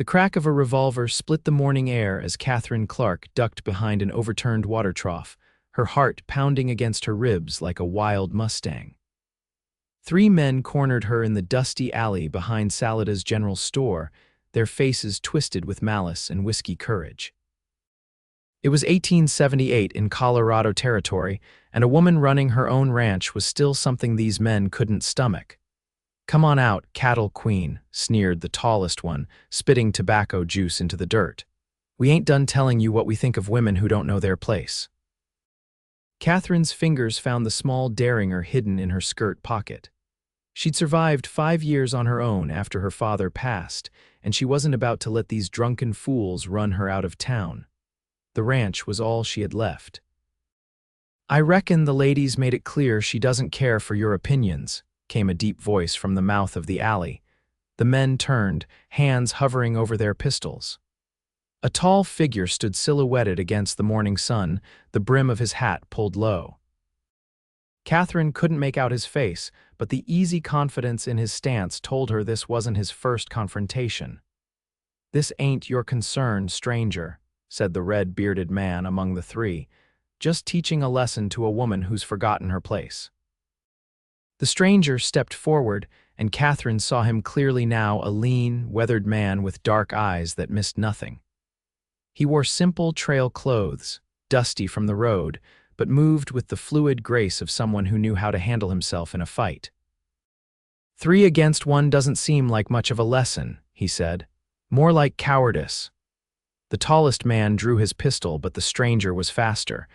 The crack of a revolver split the morning air as Katherine Clarke ducked behind an overturned water trough, her heart pounding against her ribs like a wild Mustang. 3 men cornered her in the dusty alley behind Salada's general store, their faces twisted with malice and whiskey courage. It was 1878 in Colorado Territory, and a woman running her own ranch was still something these men couldn't stomach. "Come on out, cattle queen," sneered the tallest one, spitting tobacco juice into the dirt. "We ain't done telling you what we think of women who don't know their place." Catherine's fingers found the small derringer hidden in her skirt pocket. She'd survived 5 years on her own after her father passed, and she wasn't about to let these drunken fools run her out of town. The ranch was all she had left. "I reckon the lady's made it clear she doesn't care for your opinions," came a deep voice from the mouth of the alley. The men turned, hands hovering over their pistols. A tall figure stood silhouetted against the morning sun, the brim of his hat pulled low. Katherine couldn't make out his face, but the easy confidence in his stance told her this wasn't his first confrontation. "This ain't your concern, stranger," said the red-bearded man among the 3, "just teaching a lesson to a woman who's forgotten her place." The stranger stepped forward, and Katherine saw him clearly now, a lean, weathered man with dark eyes that missed nothing. He wore simple trail clothes, dusty from the road, but moved with the fluid grace of someone who knew how to handle himself in a fight. "3 against 1 doesn't seem like much of a lesson," he said. "More like cowardice." The tallest man drew his pistol, but the stranger was faster.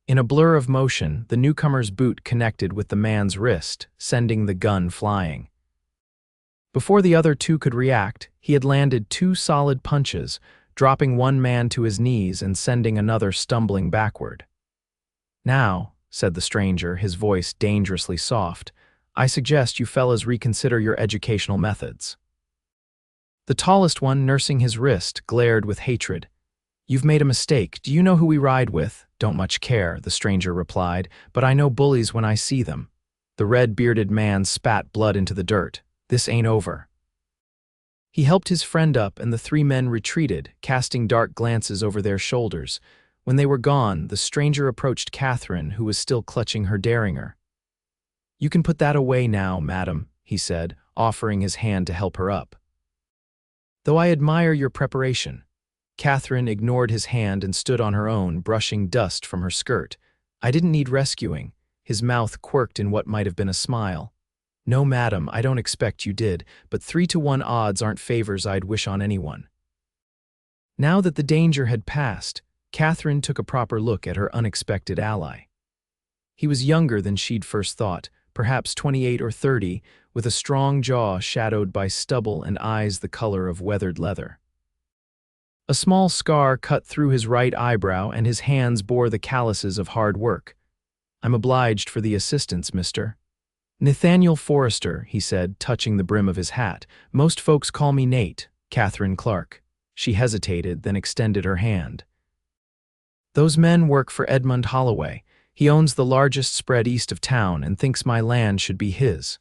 In a blur of motion, the newcomer's boot connected with the man's wrist, sending the gun flying. Before the other 2 could react, he had landed 2 solid punches, dropping one man to his knees and sending another stumbling backward. "Now," said the stranger, his voice dangerously soft, "I suggest you fellas reconsider your educational methods." The tallest one, nursing his wrist, glared with hatred. "You've made a mistake. Do you know who we ride with?" "Don't much care," the stranger replied, "but I know bullies when I see them." The red-bearded man spat blood into the dirt. "This ain't over." He helped his friend up, and the 3 men retreated, casting dark glances over their shoulders. When they were gone, the stranger approached Katherine, who was still clutching her derringer. "You can put that away now, madam," he said, offering his hand to help her up. "Though I admire your preparation." Katherine ignored his hand and stood on her own, brushing dust from her skirt. "I didn't need rescuing." His mouth quirked in what might have been a smile. "No, madam, I don't expect you did, but 3-to-1 odds aren't favors I'd wish on anyone." Now that the danger had passed, Katherine took a proper look at her unexpected ally. He was younger than she'd first thought, perhaps 28 or 30, with a strong jaw shadowed by stubble and eyes the color of weathered leather. A small scar cut through his right eyebrow, and his hands bore the calluses of hard work. "I'm obliged for the assistance, mister." "Nathaniel Forrester," he said, touching the brim of his hat. "Most folks call me Nate." "Katherine Clarke." She hesitated, then extended her hand. "Those men work for Edmund Holloway. He owns the largest spread east of town and thinks my land should be his."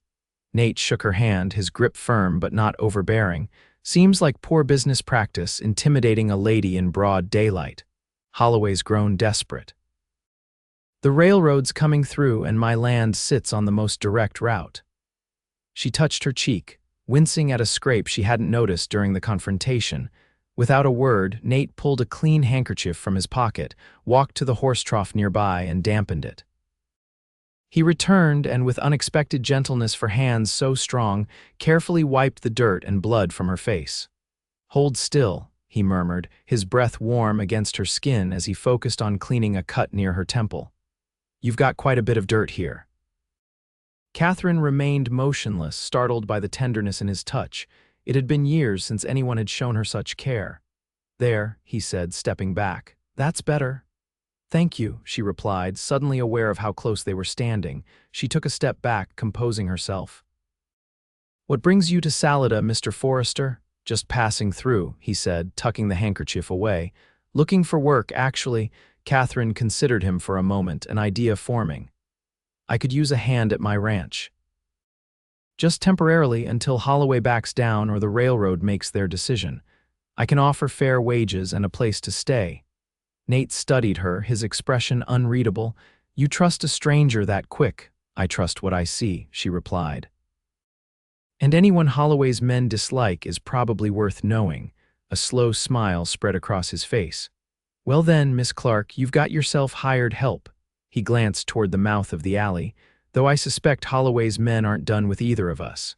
Nate shook her hand, his grip firm but not overbearing. "Seems like poor business practice, intimidating a lady in broad daylight." Holloway's grown desperate. "The railroad's coming through and my land sits on the most direct route." She touched her cheek, wincing at a scrape she hadn't noticed during the confrontation. Without a word, Nate pulled a clean handkerchief from his pocket, walked to the horse trough nearby, and dampened it. He returned and, with unexpected gentleness for hands so strong, carefully wiped the dirt and blood from her face. "Hold still," he murmured, his breath warm against her skin as he focused on cleaning a cut near her temple. "You've got quite a bit of dirt here." Katherine remained motionless, startled by the tenderness in his touch. It had been years since anyone had shown her such care. "There," he said, stepping back. "That's better." "Thank you," she replied, suddenly aware of how close they were standing. She took a step back, composing herself. "What brings you to Salada, Mr. Forrester?" "Just passing through," he said, tucking the handkerchief away. "Looking for work, actually." Katherine considered him for a moment, an idea forming. "I could use a hand at my ranch." "Just temporarily, until Holloway backs down or the railroad makes their decision. I can offer fair wages and a place to stay." Nate studied her, his expression unreadable. "You trust a stranger that quick." "I trust what I see," she replied. "And anyone Holloway's men dislike is probably worth knowing." A slow smile spread across his face. "Well then, Miss Clarke, you've got yourself hired help." He glanced toward the mouth of the alley. "Though I suspect Holloway's men aren't done with either of us."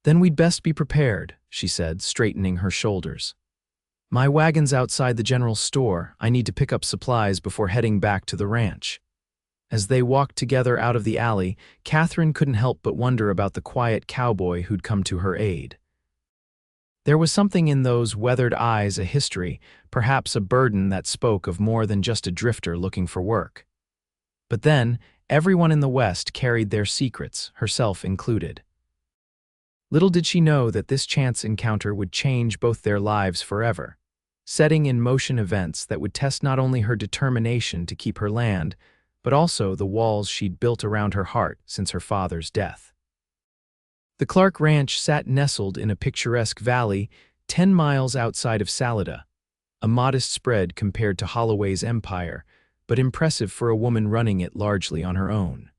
"Then we'd best be prepared," she said, straightening her shoulders. "My wagon's outside the general store. I need to pick up supplies before heading back to the ranch." As they walked together out of the alley, Katherine couldn't help but wonder about the quiet cowboy who'd come to her aid. There was something in those weathered eyes, a history, perhaps a burden that spoke of more than just a drifter looking for work. But then, everyone in the West carried their secrets, herself included. Little did she know that this chance encounter would change both their lives forever, setting in motion events that would test not only her determination to keep her land, but also the walls she'd built around her heart since her father's death. The Clarke Ranch sat nestled in a picturesque valley 10 miles outside of Salida, a modest spread compared to Holloway's empire, but impressive for a woman running it largely on her own.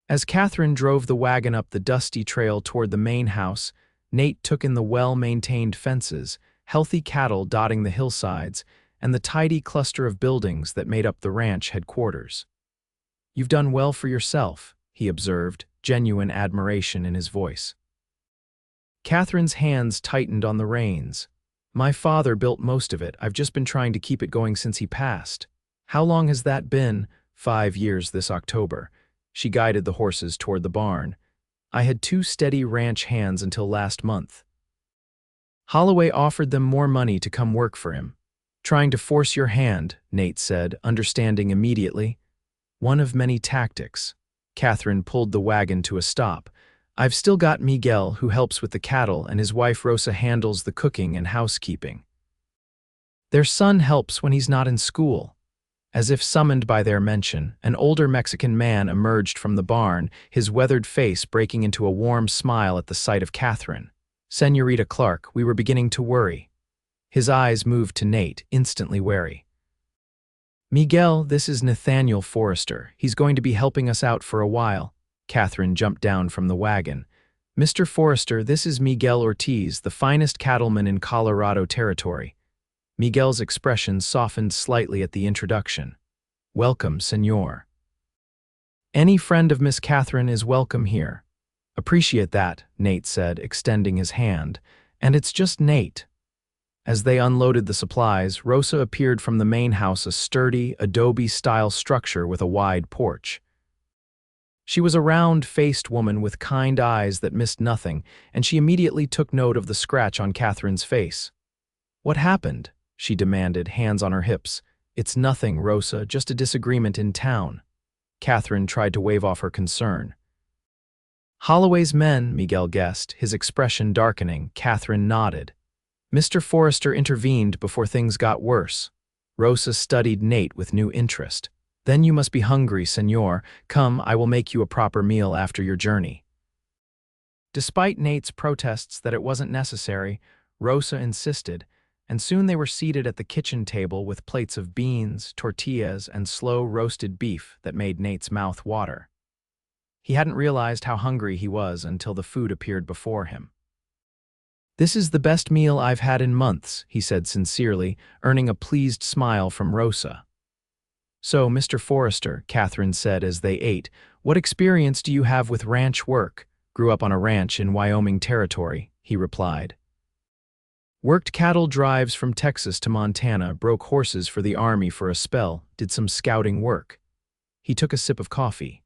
As Katherine drove the wagon up the dusty trail toward the main house, Nate took in the well-maintained fences, healthy cattle dotting the hillsides, and the tidy cluster of buildings that made up the ranch headquarters. "You've done well for yourself," he observed, genuine admiration in his voice. Katherine's hands tightened on the reins. "My father built most of it. I've just been trying to keep it going since he passed." "How long has that been?" 5 years this October." She guided the horses toward the barn. "I had 2 steady ranch hands until last month." Holloway offered them more money to come work for him. "Trying to force your hand," Nate said, understanding immediately. "One of many tactics." Katherine pulled the wagon to a stop. "I've still got Miguel, who helps with the cattle, and his wife Rosa handles the cooking and housekeeping. Their son helps when he's not in school." As if summoned by their mention, an older Mexican man emerged from the barn, his weathered face breaking into a warm smile at the sight of Katherine. "Senorita Clarke, we were beginning to worry." His eyes moved to Nate, instantly wary. "Miguel, this is Nathaniel Forrester. He's going to be helping us out for a while." Katherine jumped down from the wagon. "Mr. Forrester, this is Miguel Ortiz, the finest cattleman in Colorado Territory." Miguel's expression softened slightly at the introduction. "Welcome, senor." "Any friend of Miss Katherine is welcome here." "Appreciate that," Nate said, extending his hand. "And it's just Nate." As they unloaded the supplies, Rosa appeared from the main house, a sturdy, adobe-style structure with a wide porch. She was a round-faced woman with kind eyes that missed nothing, and she immediately took note of the scratch on Katherine's face. "What happened?" she demanded, hands on her hips. "It's nothing, Rosa, just a disagreement in town." Katherine tried to wave off her concern. "Holloway's men," Miguel guessed, his expression darkening. Katherine nodded. "Mr. Forrester intervened before things got worse." Rosa studied Nate with new interest. "Then you must be hungry, senor. Come, I will make you a proper meal after your journey." Despite Nate's protests that it wasn't necessary, Rosa insisted, and soon they were seated at the kitchen table with plates of beans, tortillas, and slow-roasted beef that made Nate's mouth water. He hadn't realized how hungry he was until the food appeared before him. "This is the best meal I've had in months," he said sincerely, earning a pleased smile from Rosa. "So, Mr. Forrester," Katherine said as they ate, "what experience do you have with ranch work?" "Grew up on a ranch in Wyoming Territory," he replied. "Worked cattle drives from Texas to Montana, broke horses for the Army for a spell, did some scouting work." He took a sip of coffee.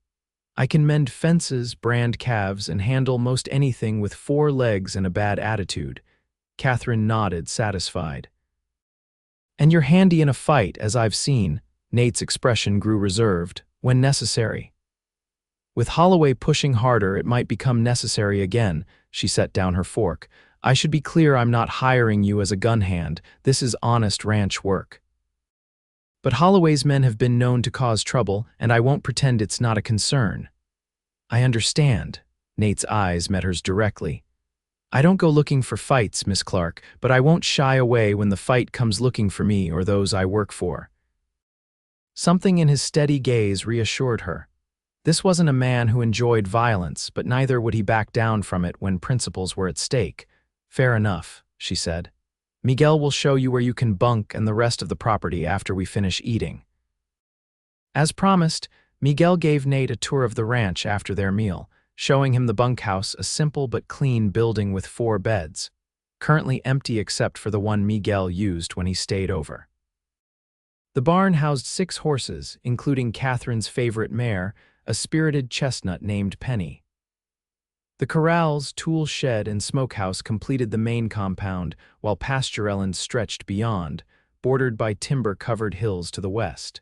"I can mend fences, brand calves, and handle most anything with 4 legs and a bad attitude." Katherine nodded, satisfied. "And you're handy in a fight, as I've seen." Nate's expression grew reserved. "When necessary." "With Holloway pushing harder, it might become necessary again." She set down her fork. "I should be clear, I'm not hiring you as a gun hand. This is honest ranch work. But Holloway's men have been known to cause trouble, and I won't pretend it's not a concern." "I understand." Nate's eyes met hers directly. I don't go looking for fights, Miss Clarke, but I won't shy away when the fight comes looking for me or those I work for." Something in his steady gaze reassured her. This wasn't a man who enjoyed violence, but neither would he back down from it when principles were at stake. "Fair enough," she said. "Miguel will show you where you can bunk and the rest of the property after we finish eating." As promised, Miguel gave Nate a tour of the ranch after their meal, showing him the bunkhouse, a simple but clean building with 4 beds, currently empty except for the one Miguel used when he stayed over. The barn housed 6 horses, including Catherine's favorite mare, a spirited chestnut named Penny. The corrals, tool shed, and smokehouse completed the main compound, while pasture islands stretched beyond, bordered by timber-covered hills to the west.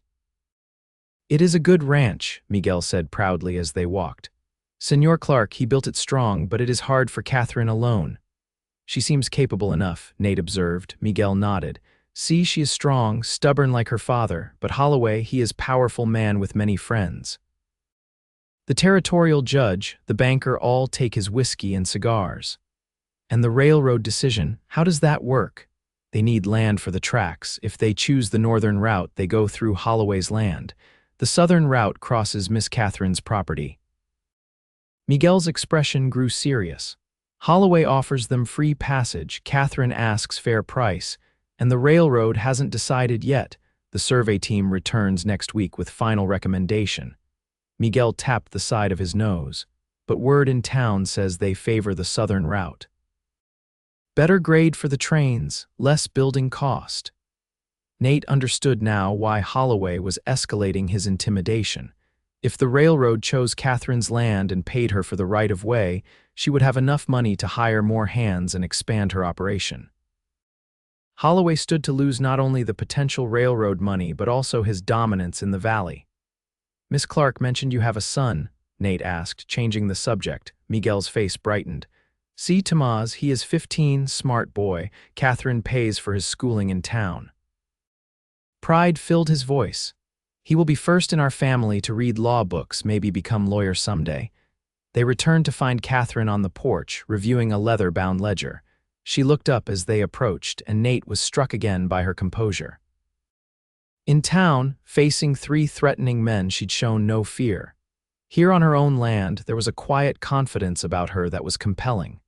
"It is a good ranch," Miguel said proudly as they walked. "Senor Clarke, he built it strong, but it is hard for Katherine alone." "She seems capable enough," Nate observed. Miguel nodded. "See, she is strong, stubborn like her father, but Holloway, he is powerful man with many friends. The territorial judge, the banker all take his whiskey and cigars. And the railroad decision, how does that work? They need land for the tracks. If they choose the northern route, they go through Holloway's land. The southern route crosses Miss Catherine's property." Miguel's expression grew serious. Holloway offers them free passage, Katherine asks fair price, and the railroad hasn't decided yet. The survey team returns next week with final recommendation. Miguel tapped the side of his nose, but word in town says they favor the southern route. Better grade for the trains, less building cost. Nate understood now why Holloway was escalating his intimidation. If the railroad chose Catherine's land and paid her for the right-of-way, she would have enough money to hire more hands and expand her operation. Holloway stood to lose not only the potential railroad money but also his dominance in the valley. "Miss Clarke mentioned you have a son," Nate asked, changing the subject. Miguel's face brightened. "See Tomás, he is 15, smart boy. Katherine pays for his schooling in town." Pride filled his voice. "He will be first in our family to read law books, maybe become lawyer someday." They returned to find Katherine on the porch, reviewing a leather-bound ledger. She looked up as they approached, and Nate was struck again by her composure. In town, facing 3 threatening men, she'd shown no fear. Here on her own land, there was a quiet confidence about her that was compelling.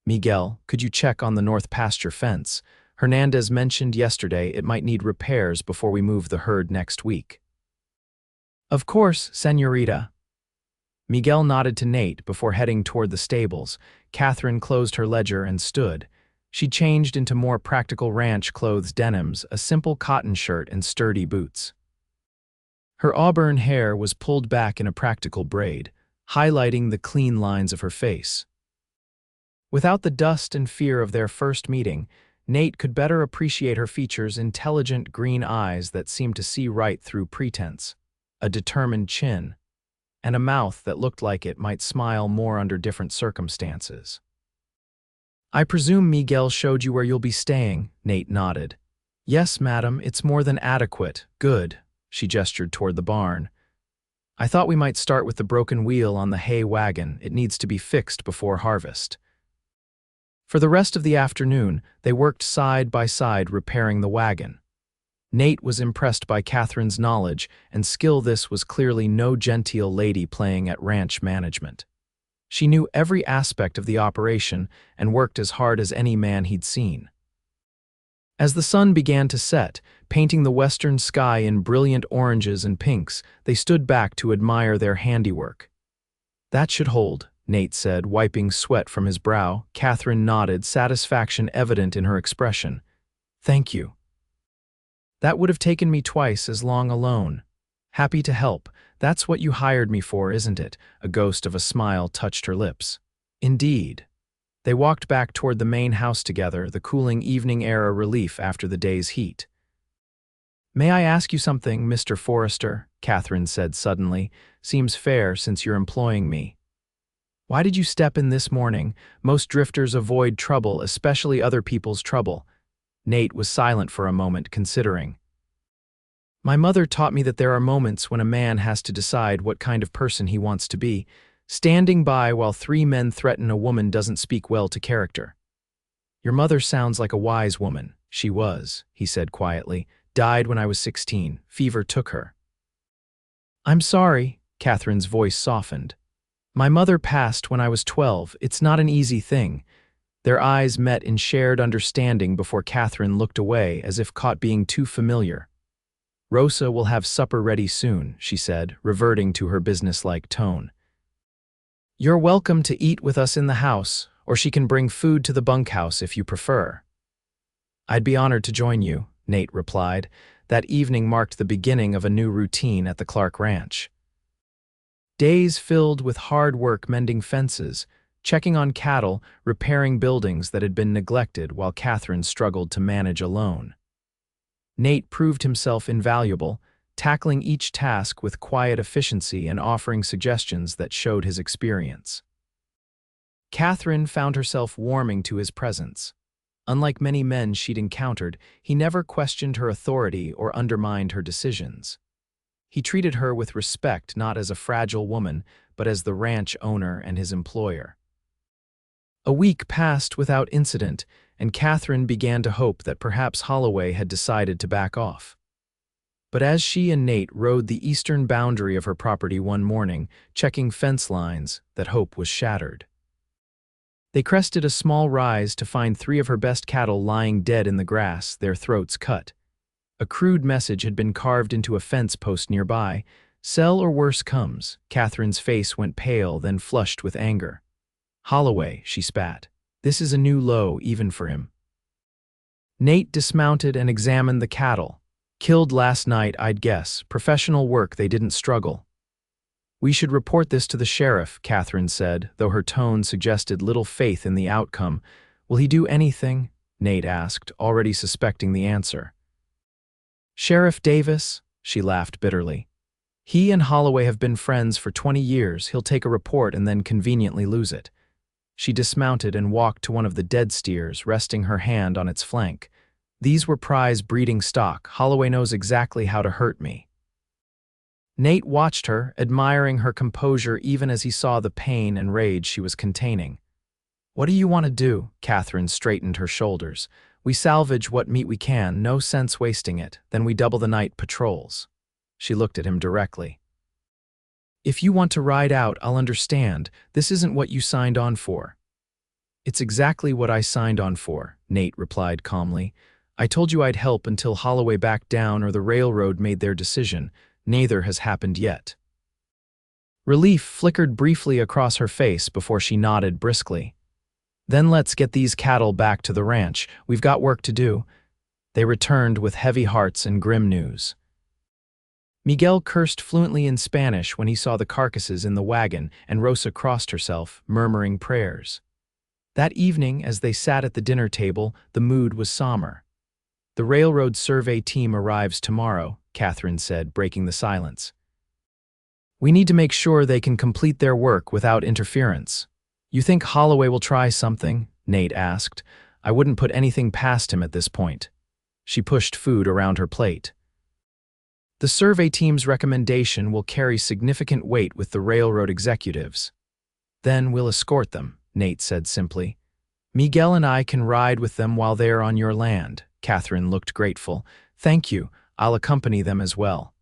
"Miguel, could you check on the north pasture fence? Hernandez mentioned yesterday it might need repairs before we move the herd next week." "Of course, señorita." Miguel nodded to Nate before heading toward the stables. Katherine closed her ledger and stood. She changed into more practical ranch clothes denims, a simple cotton shirt and sturdy boots. Her auburn hair was pulled back in a practical braid, highlighting the clean lines of her face. Without the dust and fear of their first meeting, Nate could better appreciate her features' intelligent green eyes that seemed to see right through pretense, a determined chin, and a mouth that looked like it might smile more under different circumstances. "I presume Miguel showed you where you'll be staying," Nate nodded. "Yes, madam, it's more than adequate. Good." She gestured toward the barn. "I thought we might start with the broken wheel on the hay wagon. It needs to be fixed before harvest." For the rest of the afternoon, they worked side by side repairing the wagon. Nate was impressed by Katherine's knowledge and skill. This was clearly no genteel lady playing at ranch management. She knew every aspect of the operation and worked as hard as any man he'd seen. As the sun began to set, painting the western sky in brilliant oranges and pinks, they stood back to admire their handiwork. "That should hold," Nate said, wiping sweat from his brow. Katherine nodded, satisfaction evident in her expression. "Thank you. That would have taken me twice as long alone. Happy to help. That's what you hired me for, isn't it?" A ghost of a smile touched her lips. "Indeed." They walked back toward the main house together, the cooling evening air a relief after the day's heat. "May I ask you something, Mr. Forrester?" Katherine said suddenly. "Seems fair since you're employing me. Why did you step in this morning? Most drifters avoid trouble, especially other people's trouble." Nate was silent for a moment, considering. "My mother taught me that there are moments when a man has to decide what kind of person he wants to be. Standing by while 3 men threaten a woman doesn't speak well to character. Your mother sounds like a wise woman. She was, he said quietly. Died when I was 16. Fever took her. I'm sorry, Catherine's voice softened. My mother passed when I was 12. It's not an easy thing. Their eyes met in shared understanding before Katherine looked away as if caught being too familiar. Rosa will have supper ready soon, she said, reverting to her businesslike tone. You're welcome to eat with us in the house, or she can bring food to the bunkhouse if you prefer. I'd be honored to join you, Nate replied. That evening marked the beginning of a new routine at the Clarke Ranch. Days filled with hard work mending fences, checking on cattle, repairing buildings that had been neglected while Katherine struggled to manage alone. Nate proved himself invaluable, tackling each task with quiet efficiency and offering suggestions that showed his experience. Katherine found herself warming to his presence. Unlike many men she'd encountered, he never questioned her authority or undermined her decisions. He treated her with respect not as a fragile woman, but as the ranch owner and his employer. A week passed without incident, and Katherine began to hope that perhaps Holloway had decided to back off. But as she and Nate rode the eastern boundary of her property one morning, checking fence lines, that hope was shattered. They crested a small rise to find 3 of her best cattle lying dead in the grass, their throats cut. A crude message had been carved into a fence post nearby. Sell or worse comes. Katherine's face went pale, then flushed with anger. Holloway, she spat. This is a new low, even for him. Nate dismounted and examined the cattle. Killed last night, I'd guess. Professional work, they didn't struggle. We should report this to the sheriff, Katherine said, though her tone suggested little faith in the outcome. Will he do anything? Nate asked, already suspecting the answer. Sheriff Davis, she laughed bitterly. He and Holloway have been friends for 20 years. He'll take a report and then conveniently lose it. She dismounted and walked to one of the dead steers, resting her hand on its flank. These were prize breeding stock. Holloway knows exactly how to hurt me. Nate watched her, admiring her composure even as he saw the pain and rage she was containing. What do you want to do? Katherine straightened her shoulders. We salvage what meat we can, no sense wasting it. Then we double the night patrols. She looked at him directly. If you want to ride out, I'll understand. This isn't what you signed on for. It's exactly what I signed on for, Nate replied calmly. I told you I'd help until Holloway backed down or the railroad made their decision. Neither has happened yet. Relief flickered briefly across her face before she nodded briskly. Then let's get these cattle back to the ranch. We've got work to do. They returned with heavy hearts and grim news. Miguel cursed fluently in Spanish when he saw the carcasses in the wagon, and Rosa crossed herself, murmuring prayers. That evening, as they sat at the dinner table, the mood was somber. The railroad survey team arrives tomorrow, Katherine said, breaking the silence. We need to make sure they can complete their work without interference. You think Holloway will try something? Nate asked. I wouldn't put anything past him at this point. She pushed food around her plate. The survey team's recommendation will carry significant weight with the railroad executives. Then we'll escort them, Nate said simply. Miguel and I can ride with them while they are on your land. Katherine looked grateful. Thank you. I'll accompany them as well.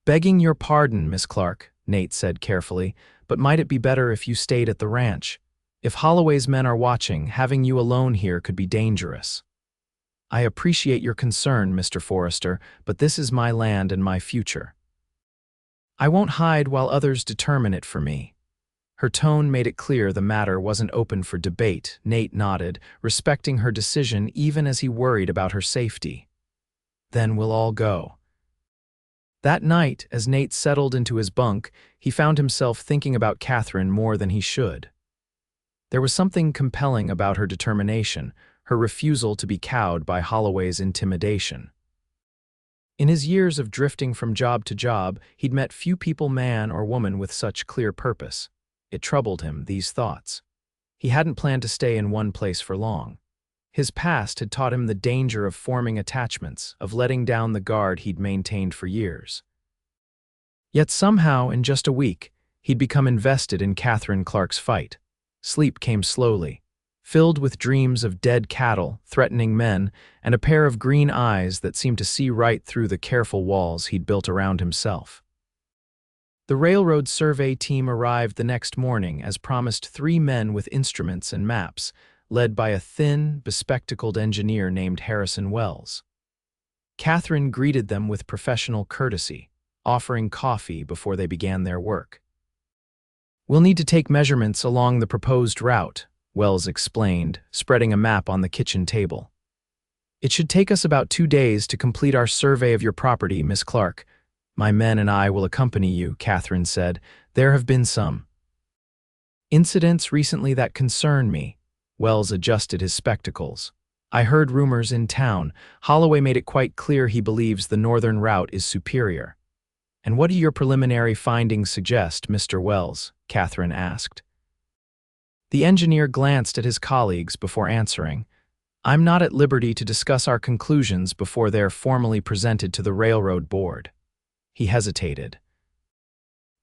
Begging your pardon, Miss Clarke, Nate said carefully, but might it be better if you stayed at the ranch? If Holloway's men are watching, having you alone here could be dangerous. I appreciate your concern, Mr. Forrester, but this is my land and my future. I won't hide while others determine it for me. Her tone made it clear the matter wasn't open for debate. Nate nodded, respecting her decision even as he worried about her safety. Then we'll all go. That night, as Nate settled into his bunk, he found himself thinking about Katherine more than he should. There was something compelling about her determination, her refusal to be cowed by Holloway's intimidation. In his years of drifting from job to job, he'd met few people, man or woman, with such clear purpose. It troubled him, these thoughts. He hadn't planned to stay in one place for long. His past had taught him the danger of forming attachments, of letting down the guard he'd maintained for years. Yet somehow, in just a week, He'd become invested in Katherine Clarke's fight. Sleep came slowly, filled with dreams of dead cattle, threatening men, and a pair of green eyes that seemed to see right through the careful walls he'd built around himself. The railroad survey team arrived the next morning, as promised, 3 men with instruments and maps, led by a thin, bespectacled engineer named Harrison Wells. Katherine greeted them with professional courtesy, offering coffee before they began their work. "We'll need to take measurements along the proposed route," Wells explained, spreading a map on the kitchen table. "It should take us about 2 days to complete our survey of your property, Miss Clarke. My men and I will accompany you," Katherine said. "There have been some incidents recently that concern me." Wells adjusted his spectacles. "I heard rumors in town. Holloway made it quite clear he believes the northern route is superior." "And what do your preliminary findings suggest, Mr. Wells?" Katherine asked. The engineer glanced at his colleagues before answering. "I'm not at liberty to discuss our conclusions before they're formally presented to the railroad board." He hesitated.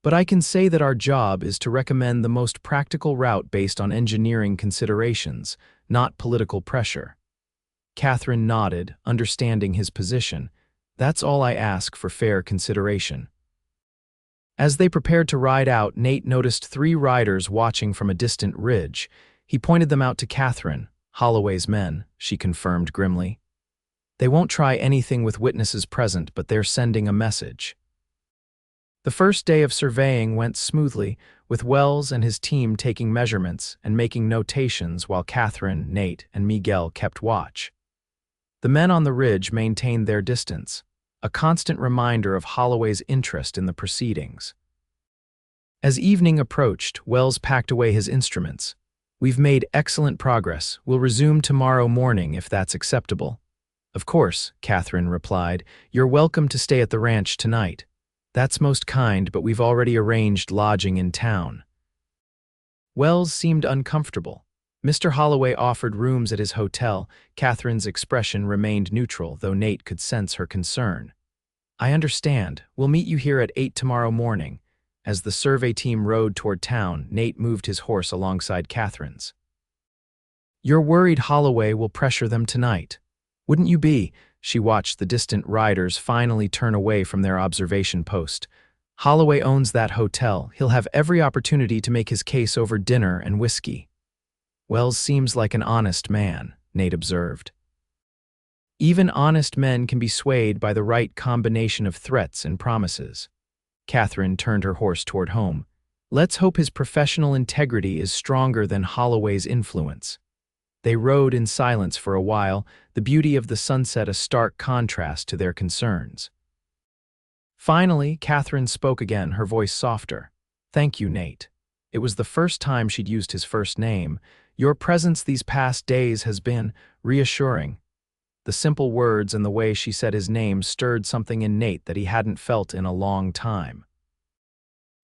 "But I can say that our job is to recommend the most practical route based on engineering considerations, not political pressure." Katherine nodded, understanding his position. "That's all I ask, for fair consideration." As they prepared to ride out, Nate noticed 3 riders watching from a distant ridge. He pointed them out to Katherine. "Holloway's men," she confirmed grimly. "They won't try anything with witnesses present, but they're sending a message." The first day of surveying went smoothly, with Wells and his team taking measurements and making notations while Katherine, Nate, and Miguel kept watch. The men on the ridge maintained their distance, a constant reminder of Holloway's interest in the proceedings. As evening approached, Wells packed away his instruments. "We've made excellent progress. We'll resume tomorrow morning if that's acceptable." "Of course," Katherine replied. "You're welcome to stay at the ranch tonight." "That's most kind, but we've already arranged lodging in town." Wells seemed uncomfortable. Mr. Holloway offered rooms at his hotel. Katherine's expression remained neutral, though Nate could sense her concern. "I understand. We'll meet you here at 8 tomorrow morning." As the survey team rode toward town, Nate moved his horse alongside Katherine's. "You're worried Holloway will pressure them tonight. Wouldn't you be?" She watched the distant riders finally turn away from their observation post. "Holloway owns that hotel. He'll have every opportunity to make his case over dinner and whiskey." "Wells seems like an honest man," Nate observed. "Even honest men can be swayed by the right combination of threats and promises." Katherine turned her horse toward home. "Let's hope his professional integrity is stronger than Holloway's influence." They rode in silence for a while, the beauty of the sunset a stark contrast to their concerns. Finally, Katherine spoke again, her voice softer. "Thank you, Nate." It was the first time she'd used his first name. "Your presence these past days has been reassuring." The simple words and the way she said his name stirred something in Nate that he hadn't felt in a long time.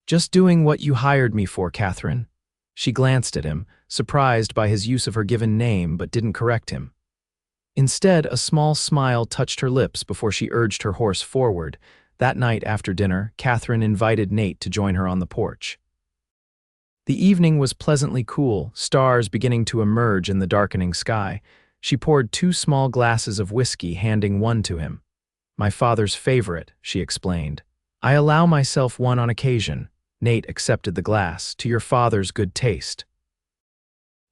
"Just doing what you hired me for, Katherine." She glanced at him, surprised by his use of her given name, but didn't correct him. Instead, a small smile touched her lips before she urged her horse forward. That night after dinner, Katherine invited Nate to join her on the porch. The evening was pleasantly cool, stars beginning to emerge in the darkening sky. She poured 2 small glasses of whiskey, handing one to him. "My father's favorite," she explained. "I allow myself one on occasion." Nate accepted the glass. "To your father's good taste."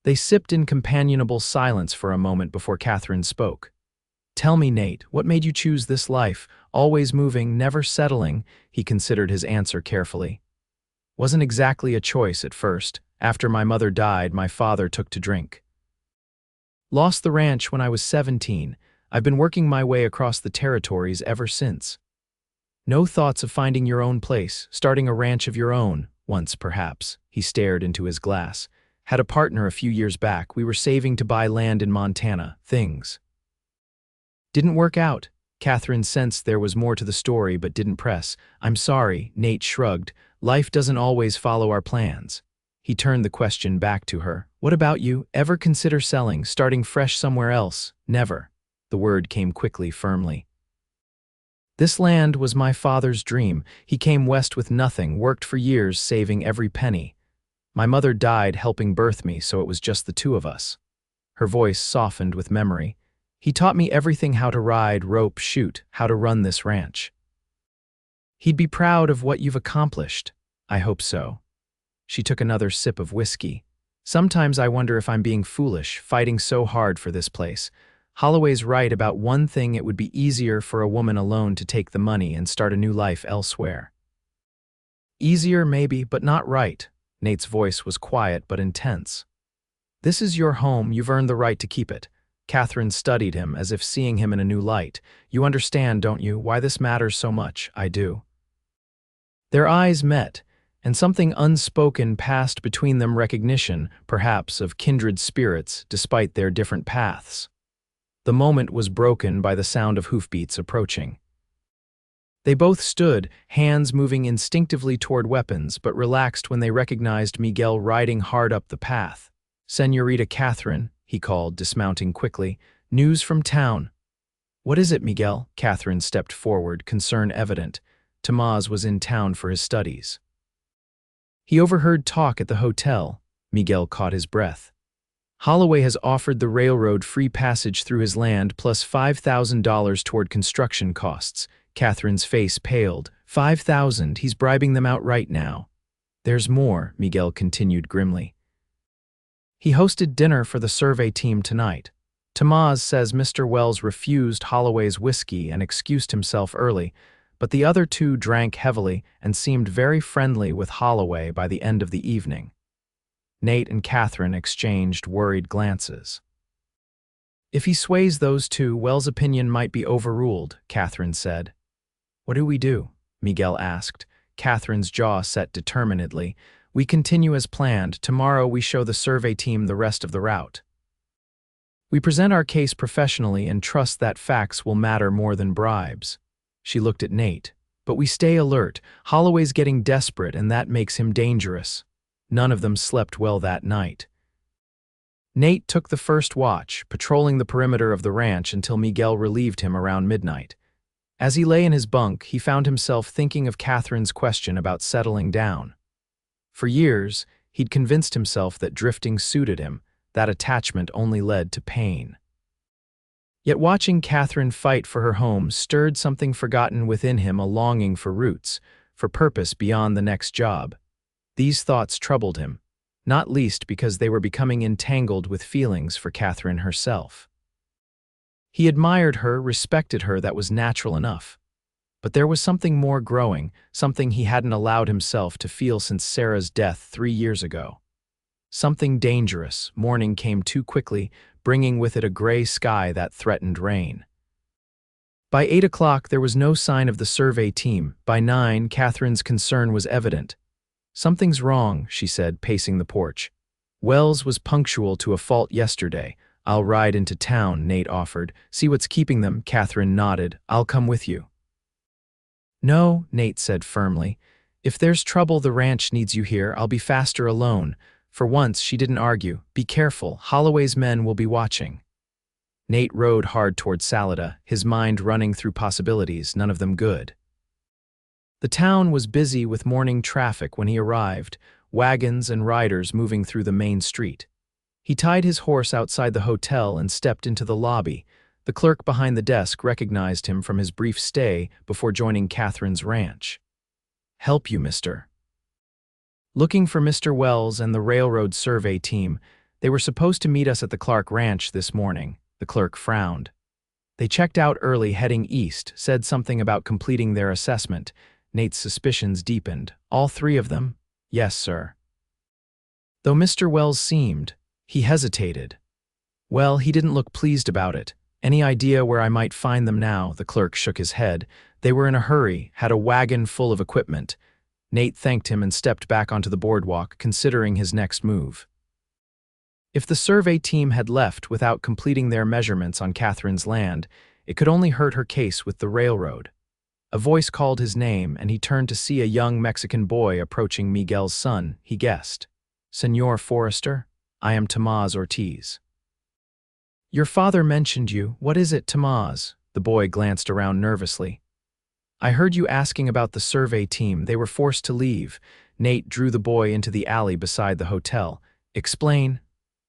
They sipped in companionable silence for a moment before Katherine spoke. "Tell me, Nate, what made you choose this life? Always moving, never settling." He considered his answer carefully. "Wasn't exactly a choice at first. After my mother died, my father took to drink. Lost the ranch when I was 17. I've been working my way across the territories ever since. No thoughts of finding your own place, starting a ranch of your own, once perhaps." He stared into his glass. "Had a partner a few years back. We were saving to buy land in Montana. Things didn't work out." Katherine sensed there was more to the story but didn't press. "I'm sorry," Nate shrugged. "Life doesn't always follow our plans." He turned the question back to her. "What about you? Ever consider selling, starting fresh somewhere else?" "Never." The word came quickly, firmly. This land was my father's dream. He came west with nothing, worked for years saving every penny. My mother died helping birth me, so it was just the two of us. Her voice softened with memory. He taught me everything: how to ride, rope, shoot, how to run this ranch. He'd be proud of what you've accomplished. I hope so. She took another sip of whiskey. Sometimes I wonder if I'm being foolish, fighting so hard for this place. Holloway's right about one thing: it would be easier for a woman alone to take the money and start a new life elsewhere. Easier maybe, but not right. Nate's voice was quiet but intense. This is your home, you've earned the right to keep it. Katherine studied him as if seeing him in a new light. You understand, don't you, why this matters so much? I do. Their eyes met, and something unspoken passed between them, recognition, perhaps, of kindred spirits despite their different paths. The moment was broken by the sound of hoofbeats approaching. They both stood, hands moving instinctively toward weapons, but relaxed when they recognized Miguel riding hard up the path. "Señorita Katherine," he called, dismounting quickly. "News from town." "What is it, Miguel?" Katherine stepped forward, concern evident. Tomás was in town for his studies. He overheard talk at the hotel. Miguel caught his breath. "Holloway has offered the railroad free passage through his land plus $5,000 toward construction costs." Katherine's face paled. "5,000, he's bribing them outright now." "There's more," Miguel continued grimly. "He hosted dinner for the survey team tonight. Tomás says Mr. Wells refused Holloway's whiskey and excused himself early, but the other two drank heavily and seemed very friendly with Holloway by the end of the evening." Nate and Katherine exchanged worried glances. "If he sways those two, Wells' opinion might be overruled," Katherine said. "What do we do?" Miguel asked. Katherine's jaw set determinedly. "We continue as planned. Tomorrow we show the survey team the rest of the route. We present our case professionally and trust that facts will matter more than bribes." She looked at Nate. "But we stay alert. Holloway's getting desperate, and that makes him dangerous." None of them slept well that night. Nate took the first watch, patrolling the perimeter of the ranch until Miguel relieved him around midnight. As he lay in his bunk, he found himself thinking of Katherine's question about settling down. For years, he'd convinced himself that drifting suited him, that attachment only led to pain. Yet watching Katherine fight for her home stirred something forgotten within him, a longing for roots, for purpose beyond the next job. These thoughts troubled him, not least because they were becoming entangled with feelings for Katherine herself. He admired her, respected her, that was natural enough. But there was something more growing, something he hadn't allowed himself to feel since Sarah's death 3 years ago. Something dangerous. Morning came too quickly, bringing with it a gray sky that threatened rain. By 8 o'clock, there was no sign of the survey team. By 9, Katherine's concern was evident. "Something's wrong," she said, pacing the porch. "Wells was punctual to a fault yesterday." "I'll ride into town," Nate offered. "See what's keeping them." Katherine nodded. "I'll come with you." "No," Nate said firmly. "If there's trouble, the ranch needs you here. I'll be faster alone." For once, she didn't argue. "Be careful. Holloway's men will be watching." Nate rode hard toward Salida, his mind running through possibilities, none of them good. The town was busy with morning traffic when he arrived, wagons and riders moving through the main street. He tied his horse outside the hotel and stepped into the lobby. The clerk behind the desk recognized him from his brief stay before joining Katherine's ranch. "Help you, mister." "Looking for Mr. Wells and the railroad survey team. They were supposed to meet us at the Clarke Ranch this morning." The clerk frowned. "They checked out early heading east, said something about completing their assessment." Nate's suspicions deepened. "All 3 of them?" "Yes, sir." Though Mr. Wells seemed, he hesitated. "Well, he didn't look pleased about it. Any idea where I might find them now?" The clerk shook his head. "They were in a hurry, had a wagon full of equipment." Nate thanked him and stepped back onto the boardwalk, considering his next move. If the survey team had left without completing their measurements on Katherine's land, it could only hurt her case with the railroad. A voice called his name, and he turned to see a young Mexican boy approaching Miguel's son. He guessed. "Señor Forrester, I am Tomás Ortiz." "Your father mentioned you. What is it, Tomás?" The boy glanced around nervously. I heard you asking about the survey team. They were forced to leave. Nate drew the boy into the alley beside the hotel. Explain.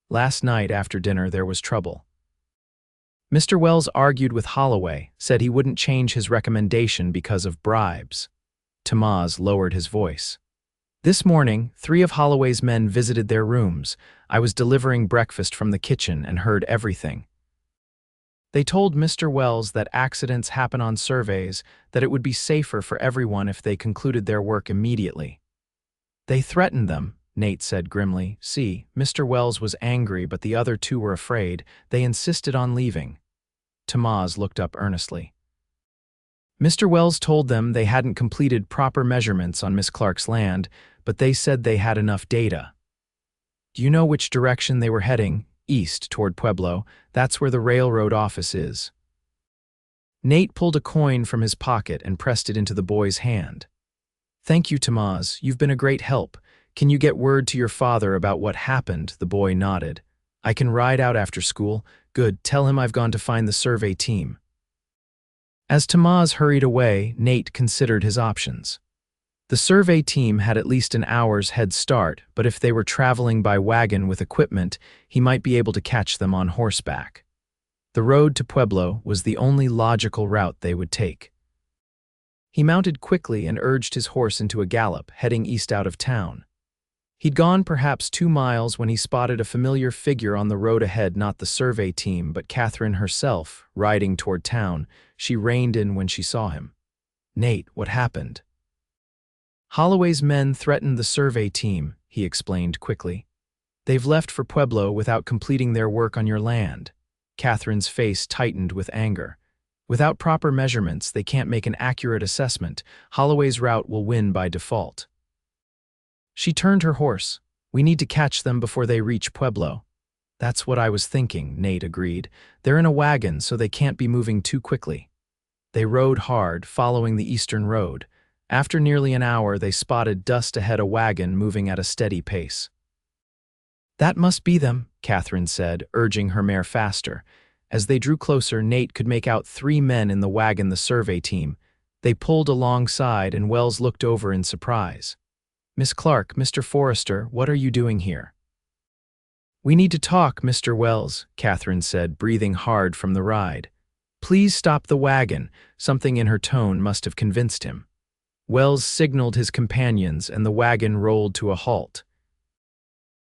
Last night after dinner there was trouble. Mr. Wells argued with Holloway, said he wouldn't change his recommendation because of bribes. Tamaz lowered his voice. This morning, 3 of Holloway's men visited their rooms. I was delivering breakfast from the kitchen and heard everything. They told Mr. Wells that accidents happen on surveys, that it would be safer for everyone if they concluded their work immediately. They threatened them, Nate said grimly. See, Mr. Wells was angry, but the other 2 were afraid. They insisted on leaving. Tamaz looked up earnestly. Mr. Wells told them they hadn't completed proper measurements on Miss Clarke's land, but they said they had enough data. Do you know which direction they were heading? East, toward Pueblo. That's where the railroad office is. Nate pulled a coin from his pocket and pressed it into the boy's hand. Thank you, Tamaz. You've been a great help. Can you get word to your father about what happened? The boy nodded. I can ride out after school. Good, tell him I've gone to find the survey team. As Tamaz hurried away, Nate considered his options. The survey team had at least an hour's head start, but if they were traveling by wagon with equipment, he might be able to catch them on horseback. The road to Pueblo was the only logical route they would take. He mounted quickly and urged his horse into a gallop, heading east out of town. He'd gone perhaps 2 miles when he spotted a familiar figure on the road ahead, not the survey team, but Katherine herself, riding toward town. She reined in when she saw him. Nate, what happened? Holloway's men threatened the survey team, he explained quickly. They've left for Pueblo without completing their work on your land. Katherine's face tightened with anger. Without proper measurements, they can't make an accurate assessment. Holloway's route will win by default. She turned her horse. We need to catch them before they reach Pueblo. That's what I was thinking, Nate agreed. They're in a wagon, so they can't be moving too quickly. They rode hard, following the eastern road. After nearly an hour, they spotted dust ahead a wagon moving at a steady pace. That must be them, Katherine said, urging her mare faster. As they drew closer, Nate could make out 3 men in the wagon, the survey team. They pulled alongside, and Wells looked over in surprise. Miss Clarke, Mr. Forrester, what are you doing here? We need to talk, Mr. Wells, Katherine said, breathing hard from the ride. Please stop the wagon. Something in her tone must have convinced him. Wells signaled his companions, and the wagon rolled to a halt.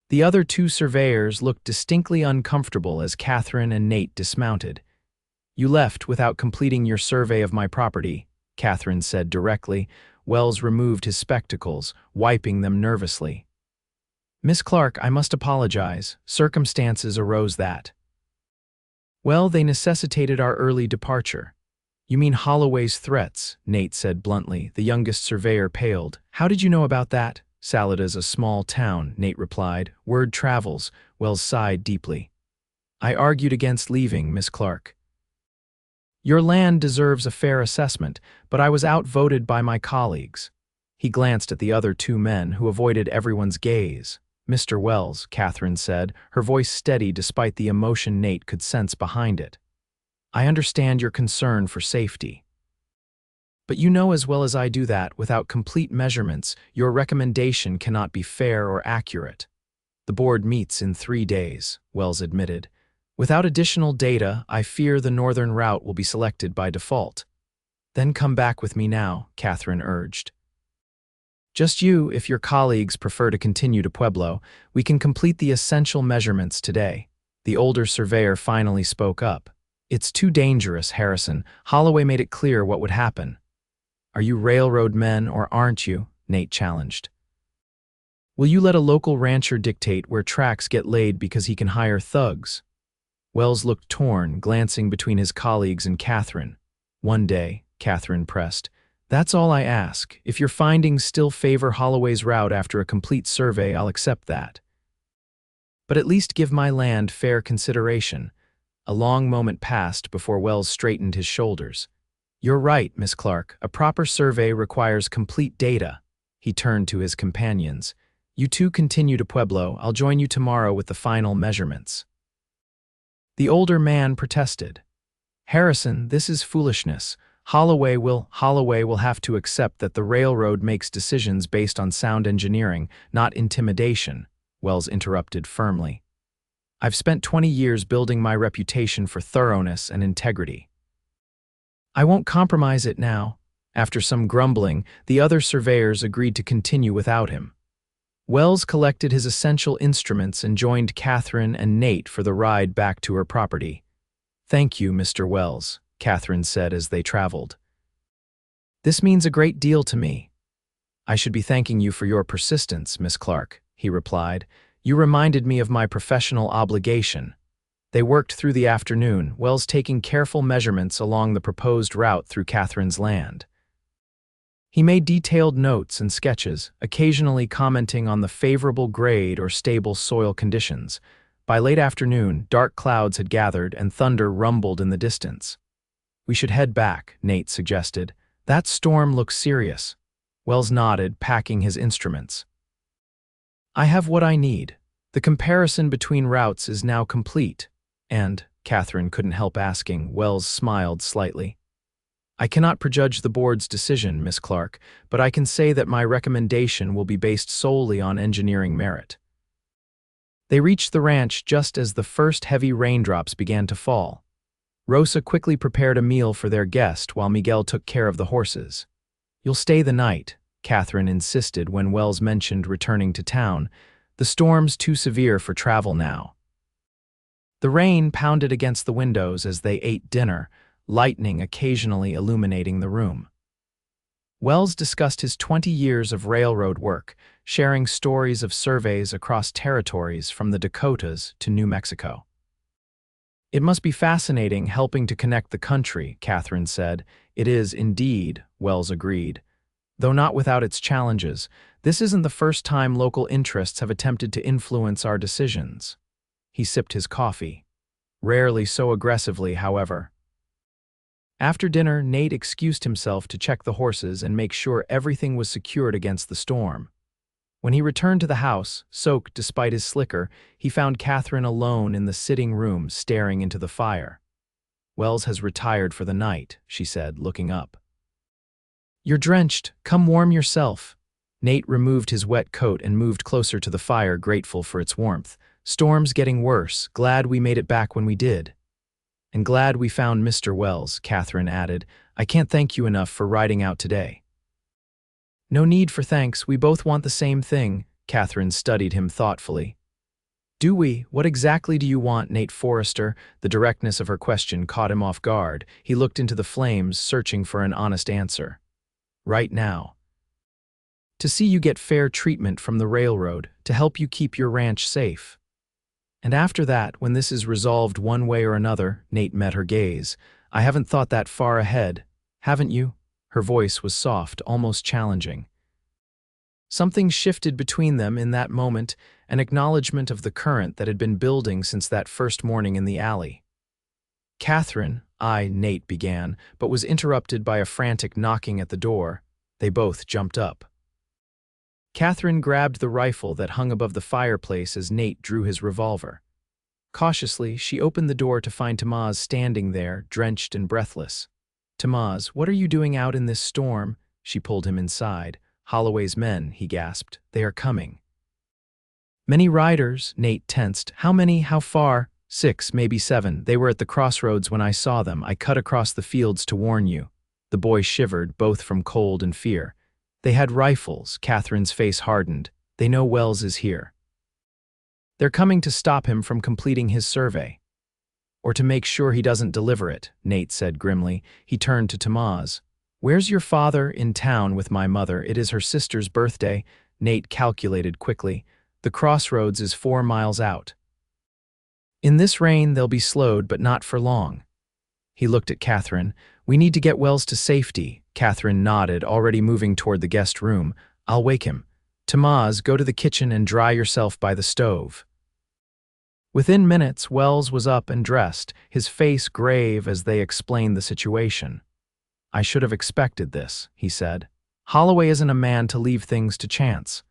The other 2 surveyors looked distinctly uncomfortable as Katherine and Nate dismounted. You left without completing your survey of my property, Katherine said directly. Wells removed his spectacles, wiping them nervously. Miss Clarke, I must apologize. Circumstances arose that. Well, they necessitated our early departure. You mean Holloway's threats, Nate said bluntly. The youngest surveyor paled. How did you know about that? Salada's a small town, Nate replied. Word travels. Wells sighed deeply. I argued against leaving, Miss Clarke. Your land deserves a fair assessment, but I was outvoted by my colleagues. He glanced at the other 2 men, who avoided everyone's gaze. Mr. Wells, Katherine said, her voice steady despite the emotion Nate could sense behind it. I understand your concern for safety. But you know as well as I do that, without complete measurements, your recommendation cannot be fair or accurate. The board meets in 3 days, Wells admitted. Without additional data, I fear the northern route will be selected by default. Then come back with me now, Katherine urged. Just you, if your colleagues prefer to continue to Pueblo. We can complete the essential measurements today. The older surveyor finally spoke up. It's too dangerous, Harrison. Holloway made it clear what would happen. Are you railroad men or aren't you? Nate challenged. Will you let a local rancher dictate where tracks get laid because he can hire thugs? Wells looked torn, glancing between his colleagues and Katherine. One day, Katherine pressed. That's all I ask. If your findings still favor Holloway's route after a complete survey, I'll accept that. But at least give my land fair consideration. A long moment passed before Wells straightened his shoulders. You're right, Miss Clarke. A proper survey requires complete data. He turned to his companions. You 2 continue to Pueblo. I'll join you tomorrow with the final measurements. The older man protested. Harrison, this is foolishness. Holloway will have to accept that the railroad makes decisions based on sound engineering, not intimidation, Wells interrupted firmly. I've spent 20 years building my reputation for thoroughness and integrity. I won't compromise it now. After some grumbling, the other surveyors agreed to continue without him. Wells collected his essential instruments and joined Katherine and Nate for the ride back to her property. "Thank you, Mr. Wells," Katherine said as they traveled. "This means a great deal to me." "I should be thanking you for your persistence, Miss Clarke," he replied. "You reminded me of my professional obligation." They worked through the afternoon, Wells taking careful measurements along the proposed route through Katherine's land. He made detailed notes and sketches, occasionally commenting on the favorable grade or stable soil conditions. By late afternoon, dark clouds had gathered and thunder rumbled in the distance. "We should head back," Nate suggested. "That storm looks serious." Wells nodded, packing his instruments. "I have what I need. The comparison between routes is now complete." And, Katherine couldn't help asking, Wells smiled slightly. "I cannot prejudge the board's decision, Miss Clarke, but I can say that my recommendation will be based solely on engineering merit." They reached the ranch just as the first heavy raindrops began to fall. Rosa quickly prepared a meal for their guest while Miguel took care of the horses. "You'll stay the night," Katherine insisted when Wells mentioned returning to town. "The storm's too severe for travel now." The rain pounded against the windows as they ate dinner, lightning occasionally illuminating the room. Wells discussed his 20 years of railroad work, sharing stories of surveys across territories from the Dakotas to New Mexico. "It must be fascinating helping to connect the country," Katherine said. "It is indeed," Wells agreed. "Though not without its challenges, this isn't the first time local interests have attempted to influence our decisions." He sipped his coffee. Rarely so aggressively, however. After dinner, Nate excused himself to check the horses and make sure everything was secured against the storm. When he returned to the house, soaked despite his slicker, he found Katherine alone in the sitting room staring into the fire. "Wells has retired for the night," she said, looking up. "You're drenched. Come warm yourself." Nate removed his wet coat and moved closer to the fire, grateful for its warmth. "Storm's getting worse. Glad we made it back when we did." "And glad we found Mr. Wells," Katherine added. "I can't thank you enough for riding out today." "No need for thanks. We both want the same thing." Katherine studied him thoughtfully. "Do we? What exactly do you want, Nate Forrester?" The directness of her question caught him off guard. He looked into the flames, searching for an honest answer. "Right now." "To see you get fair treatment from the railroad, to help you keep your ranch safe." "And after that, when this is resolved one way or another," Nate met her gaze. "I haven't thought that far ahead. Haven't you?" Her voice was soft, almost challenging. Something shifted between them in that moment, an acknowledgement of the current that had been building since that first morning in the alley. "Katherine," Nate began, but was interrupted by a frantic knocking at the door. They both jumped up. Katherine grabbed the rifle that hung above the fireplace as Nate drew his revolver. Cautiously, she opened the door to find Tamaz standing there, drenched and breathless. "Tamaz, what are you doing out in this storm?" She pulled him inside. "Holloway's men," he gasped. "They are coming." "Many riders," Nate tensed. "How many? How far?" "6, maybe 7. They were at the crossroads when I saw them. I cut across the fields to warn you." The boy shivered, both from cold and fear. "They had rifles." Katherine's face hardened. "They know Wells is here. They're coming to stop him from completing his survey." "Or to make sure he doesn't deliver it," Nate said grimly. He turned to Tamaz. "Where's your father?" "In town with my mother. It is her sister's birthday." Nate calculated quickly. "The crossroads is 4 miles out. In this rain, they'll be slowed, but not for long." He looked at Katherine. "We need to get Wells to safety." Katherine nodded, already moving toward the guest room. "I'll wake him. Tamaz, go to the kitchen and dry yourself by the stove." Within minutes, Wells was up and dressed, his face grave as they explained the situation. "I should have expected this," he said. "Holloway isn't a man to leave things to chance.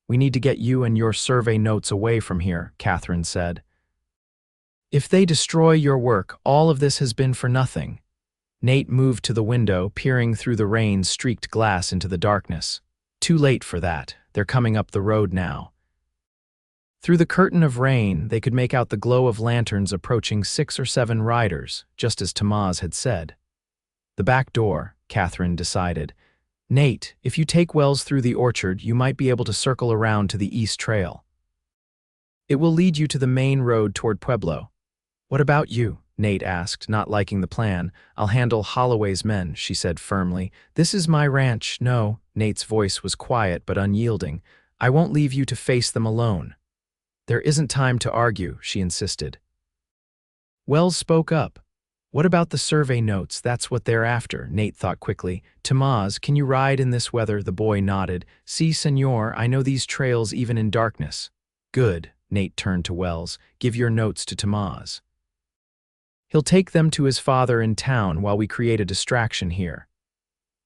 We need to get you and your survey notes away from here," Katherine said. "If they destroy your work, all of this has been for nothing." Nate moved to the window, peering through the rain-streaked glass into the darkness. Too late for that. They're coming up the road now. Through the curtain of rain, they could make out the glow of lanterns approaching 6 or 7 riders, just as Tamaz had said. The back door, Katherine decided. Nate, if you take Wells through the orchard, you might be able to circle around to the East Trail. It will lead you to the main road toward Pueblo. What about you? Nate asked, not liking the plan. I'll handle Holloway's men, she said firmly. This is my ranch. No, Nate's voice was quiet but unyielding. I won't leave you to face them alone. There isn't time to argue, she insisted. Wells spoke up. What about the survey notes? That's what they're after, Nate thought quickly. Tamaz, can you ride in this weather? The boy nodded. Si, senor, I know these trails even in darkness. Good, Nate turned to Wells. Give your notes to Tamaz. He'll take them to his father in town while we create a distraction here.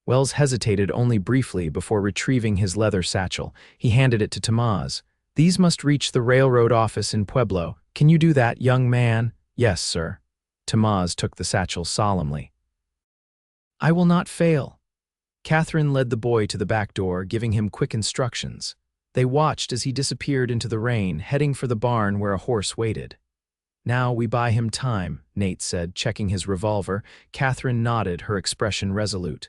Wells hesitated only briefly before retrieving his leather satchel. He handed it to Tamaz. These must reach the railroad office in Pueblo. Can you do that, young man? Yes, sir. Tamaz took the satchel solemnly. I will not fail. Katherine led the boy to the back door, giving him quick instructions. They watched as he disappeared into the rain, heading for the barn where a horse waited. Now we buy him time, Nate said, checking his revolver. Katherine nodded, her expression resolute.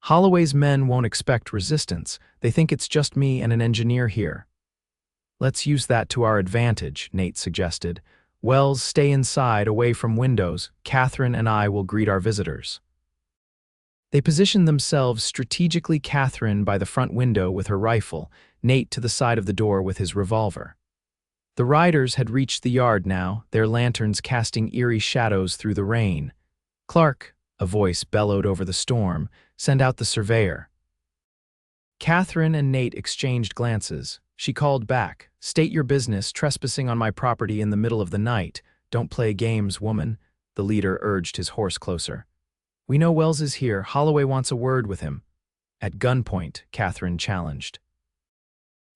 Holloway's men won't expect resistance. They think it's just me and an engineer here. Let's use that to our advantage, Nate suggested. Wells, stay inside, away from windows. Katherine and I will greet our visitors. They positioned themselves strategically, Katherine by the front window with her rifle, Nate to the side of the door with his revolver. The riders had reached the yard now, their lanterns casting eerie shadows through the rain. Clarke, a voice bellowed over the storm, send out the surveyor. Katherine and Nate exchanged glances. She called back. State your business, trespassing on my property in the middle of the night. Don't play games, woman. The leader urged his horse closer. We know Wells is here. Holloway wants a word with him. At gunpoint, Katherine challenged.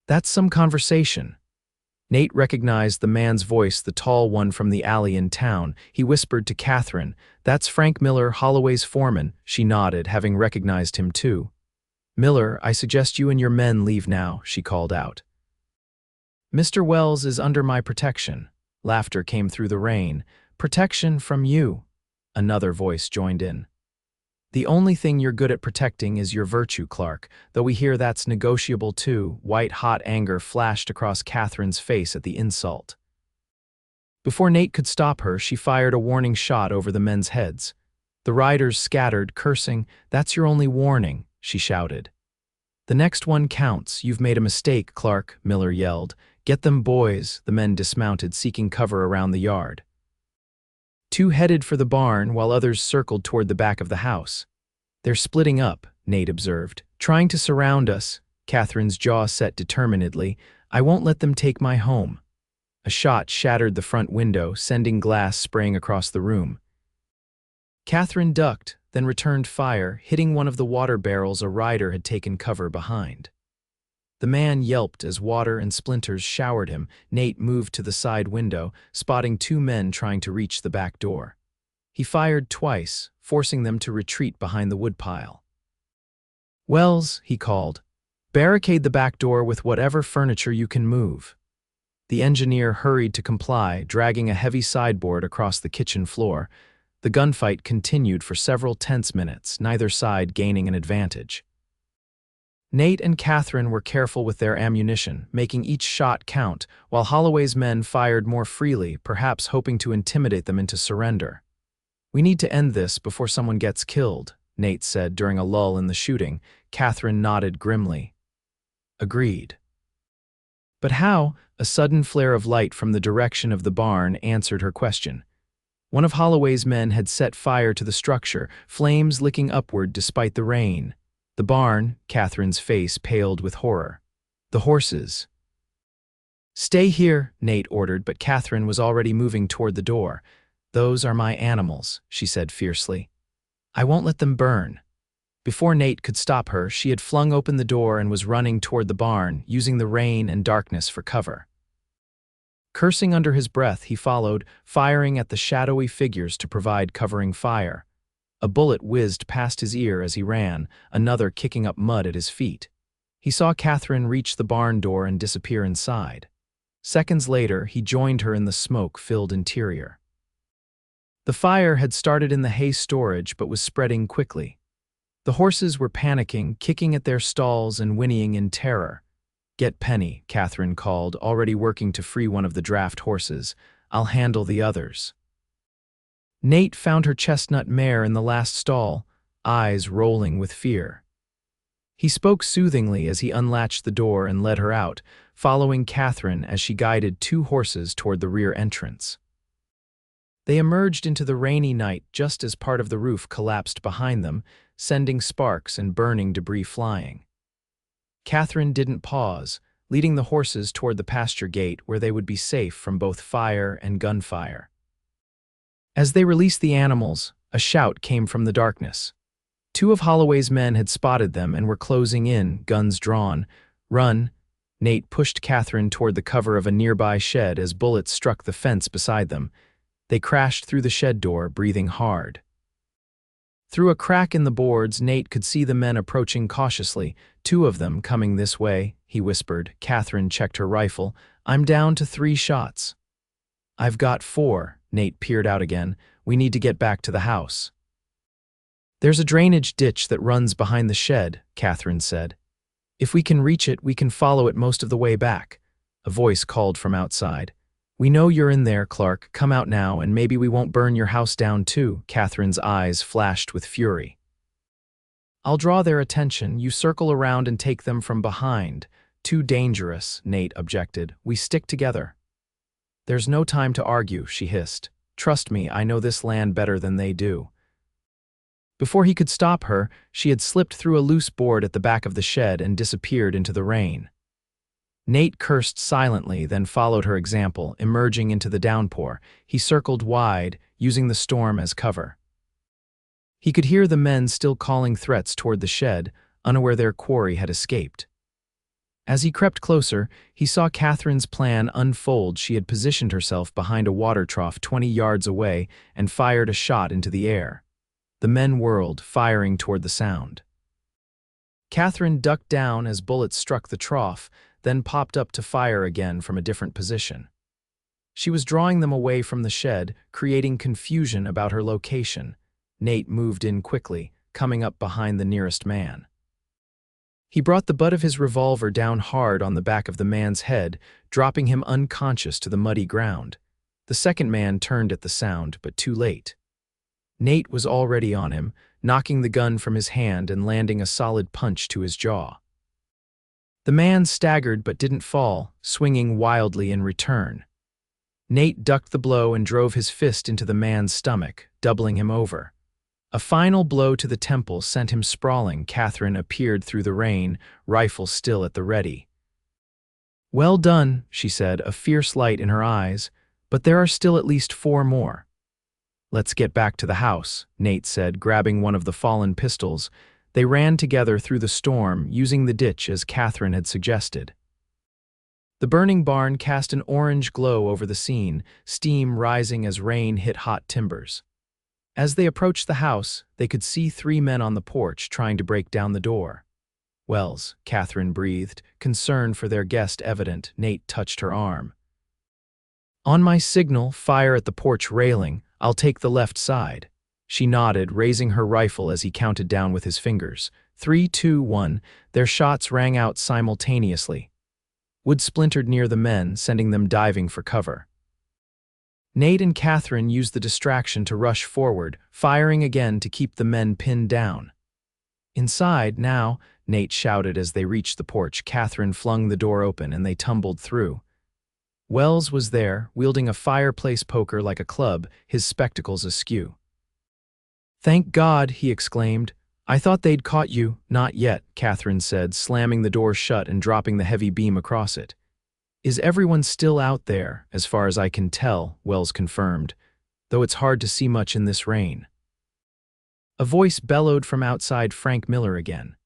That's some conversation. Nate recognized the man's voice, the tall one from the alley in town. He whispered to Katherine, That's Frank Miller, Holloway's foreman. She nodded, having recognized him too. Miller, I suggest you and your men leave now, she called out. Mr. Wells is under my protection. Laughter came through the rain. Protection from you. Another voice joined in. The only thing you're good at protecting is your virtue, Clarke, though we hear that's negotiable too. White-hot anger flashed across Katherine's face at the insult. Before Nate could stop her, she fired a warning shot over the men's heads. The riders scattered, cursing. That's your only warning, she shouted. The next one counts. You've made a mistake, Clarke, Miller yelled. Get them, boys. The men dismounted, seeking cover around the yard. 2 headed for the barn, while others circled toward the back of the house. They're splitting up, Nate observed. Trying to surround us. Katherine's jaw set determinedly. I won't let them take my home. A shot shattered the front window, sending glass spraying across the room. Katherine ducked, then returned fire, hitting one of the water barrels a rider had taken cover behind. The man yelped as water and splinters showered him. Nate moved to the side window, spotting 2 men trying to reach the back door. He fired twice, forcing them to retreat behind the woodpile. Wells, he called, barricade the back door with whatever furniture you can move. The engineer hurried to comply, dragging a heavy sideboard across the kitchen floor. The gunfight continued for several tense minutes, neither side gaining an advantage. Nate and Katherine were careful with their ammunition, making each shot count, while Holloway's men fired more freely, perhaps hoping to intimidate them into surrender. We need to end this before someone gets killed, Nate said during a lull in the shooting. Katherine nodded grimly. Agreed. But how? A sudden flare of light from the direction of the barn answered her question. One of Holloway's men had set fire to the structure, flames licking upward despite the rain. The barn, Katherine's face paled with horror. The horses. Stay here, Nate ordered, but Katherine was already moving toward the door. Those are my animals, she said fiercely. I won't let them burn. Before Nate could stop her, she had flung open the door and was running toward the barn, using the rain and darkness for cover. Cursing under his breath, he followed, firing at the shadowy figures to provide covering fire. A bullet whizzed past his ear as he ran, another kicking up mud at his feet. He saw Katherine reach the barn door and disappear inside. Seconds later, he joined her in the smoke-filled interior. The fire had started in the hay storage but was spreading quickly. The horses were panicking, kicking at their stalls and whinnying in terror. "Get Penny," Katherine called, already working to free one of the draft horses. "I'll handle the others." Nate found her chestnut mare in the last stall, eyes rolling with fear. He spoke soothingly as he unlatched the door and led her out, following Katherine as she guided two horses toward the rear entrance. They emerged into the rainy night just as part of the roof collapsed behind them, sending sparks and burning debris flying. Katherine didn't pause, leading the horses toward the pasture gate where they would be safe from both fire and gunfire. As they released the animals, a shout came from the darkness. Two of Holloway's men had spotted them and were closing in, guns drawn. "Run!" Nate pushed Katherine toward the cover of a nearby shed as bullets struck the fence beside them. They crashed through the shed door, breathing hard. Through a crack in the boards, Nate could see the men approaching cautiously. "Two of them coming this way," he whispered. Katherine checked her rifle. "I'm down to 3 shots." "I've got 4. Nate peered out again. "We need to get back to the house." "There's a drainage ditch that runs behind the shed," Katherine said. "If we can reach it, we can follow it most of the way back." A voice called from outside. "We know you're in there, Clarke. Come out now, and maybe we won't burn your house down too." Katherine's eyes flashed with fury. "I'll draw their attention. You circle around and take them from behind." "Too dangerous," Nate objected. "We stick together." "There's no time to argue," she hissed. "Trust me, I know this land better than they do." Before he could stop her, she had slipped through a loose board at the back of the shed and disappeared into the rain. Nate cursed silently, then followed her example, emerging into the downpour. He circled wide, using the storm as cover. He could hear the men still calling threats toward the shed, unaware their quarry had escaped. As he crept closer, he saw Katherine's plan unfold. She had positioned herself behind a water trough 20 yards away and fired a shot into the air. The men whirled, firing toward the sound. Katherine ducked down as bullets struck the trough, then popped up to fire again from a different position. She was drawing them away from the shed, creating confusion about her location. Nate moved in quickly, coming up behind the nearest man. He brought the butt of his revolver down hard on the back of the man's head, dropping him unconscious to the muddy ground. The second man turned at the sound, but too late. Nate was already on him, knocking the gun from his hand and landing a solid punch to his jaw. The man staggered but didn't fall, swinging wildly in return. Nate ducked the blow and drove his fist into the man's stomach, doubling him over. A final blow to the temple sent him sprawling. Katherine appeared through the rain, rifle still at the ready. "Well done," she said, a fierce light in her eyes, "but there are still at least 4 more." "Let's get back to the house," Nate said, grabbing one of the fallen pistols. They ran together through the storm, using the ditch as Katherine had suggested. The burning barn cast an orange glow over the scene, steam rising as rain hit hot timbers. As they approached the house, they could see 3 men on the porch trying to break down the door. "Wells," Katherine breathed, concern for their guest evident. Nate touched her arm. "On my signal, fire at the porch railing. I'll take the left side." She nodded, raising her rifle as he counted down with his fingers. 3, 2, 1. Their shots rang out simultaneously. Wood splintered near the men, sending them diving for cover. Nate and Katherine used the distraction to rush forward, firing again to keep the men pinned down. "Inside, now," Nate shouted as they reached the porch. Katherine flung the door open and they tumbled through. Wells was there, wielding a fireplace poker like a club, his spectacles askew. "Thank God," he exclaimed. "I thought they'd caught you." "Not yet," Katherine said, slamming the door shut and dropping the heavy beam across it. "Is everyone still out there?" "As far as I can tell," Wells confirmed, "though it's hard to see much in this rain." A voice bellowed from outside Frank Miller again.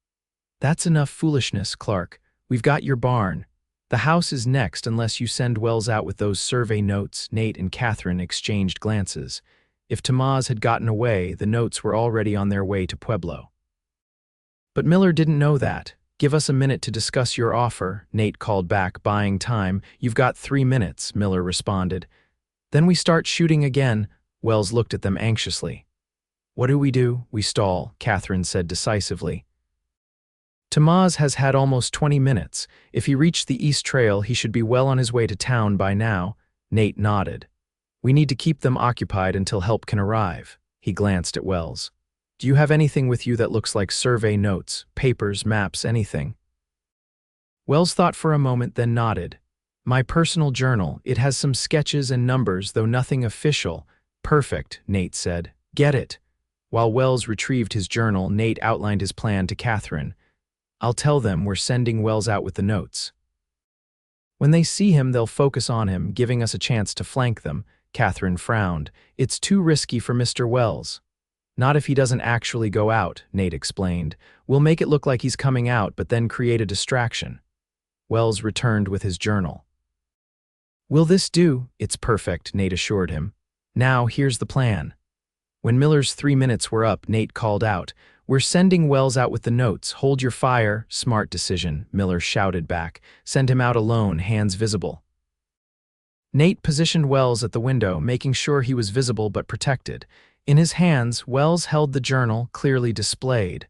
"That's enough foolishness, Clarke. We've got your barn. The house is next unless you send Wells out with those survey notes." Nate and Katherine exchanged glances. If Tomás had gotten away, the notes were already on their way to Pueblo. But Miller didn't know that. "Give us a minute to discuss your offer," Nate called back, buying time. "You've got 3 minutes," Miller responded. "Then we start shooting again." Wells looked at them anxiously. "What do? We stall," Katherine said decisively. "Tomás has had almost 20 minutes. If he reached the East Trail, he should be well on his way to town by now." Nate nodded. "We need to keep them occupied until help can arrive." He glanced at Wells. "Do you have anything with you that looks like survey notes, papers, maps, anything?" Wells thought for a moment, then nodded. "My personal journal. It has some sketches and numbers, though nothing official." "Perfect," Nate said. "Get it." While Wells retrieved his journal, Nate outlined his plan to Katherine. "I'll tell them we're sending Wells out with the notes. When they see him, they'll focus on him, giving us a chance to flank them." Katherine frowned. "It's too risky for Mr. Wells." "Not if he doesn't actually go out," Nate explained. "We'll make it look like he's coming out, but then create a distraction." Wells returned with his journal. "Will this do?" "It's perfect," Nate assured him. "Now, here's the plan." When Miller's 3 minutes were up, Nate called out, "We're sending Wells out with the notes. Hold your fire." "Smart decision," Miller shouted back. "Send him out alone, hands visible." Nate positioned Wells at the window, making sure he was visible but protected. In his hands, Wells held the journal, clearly displayed.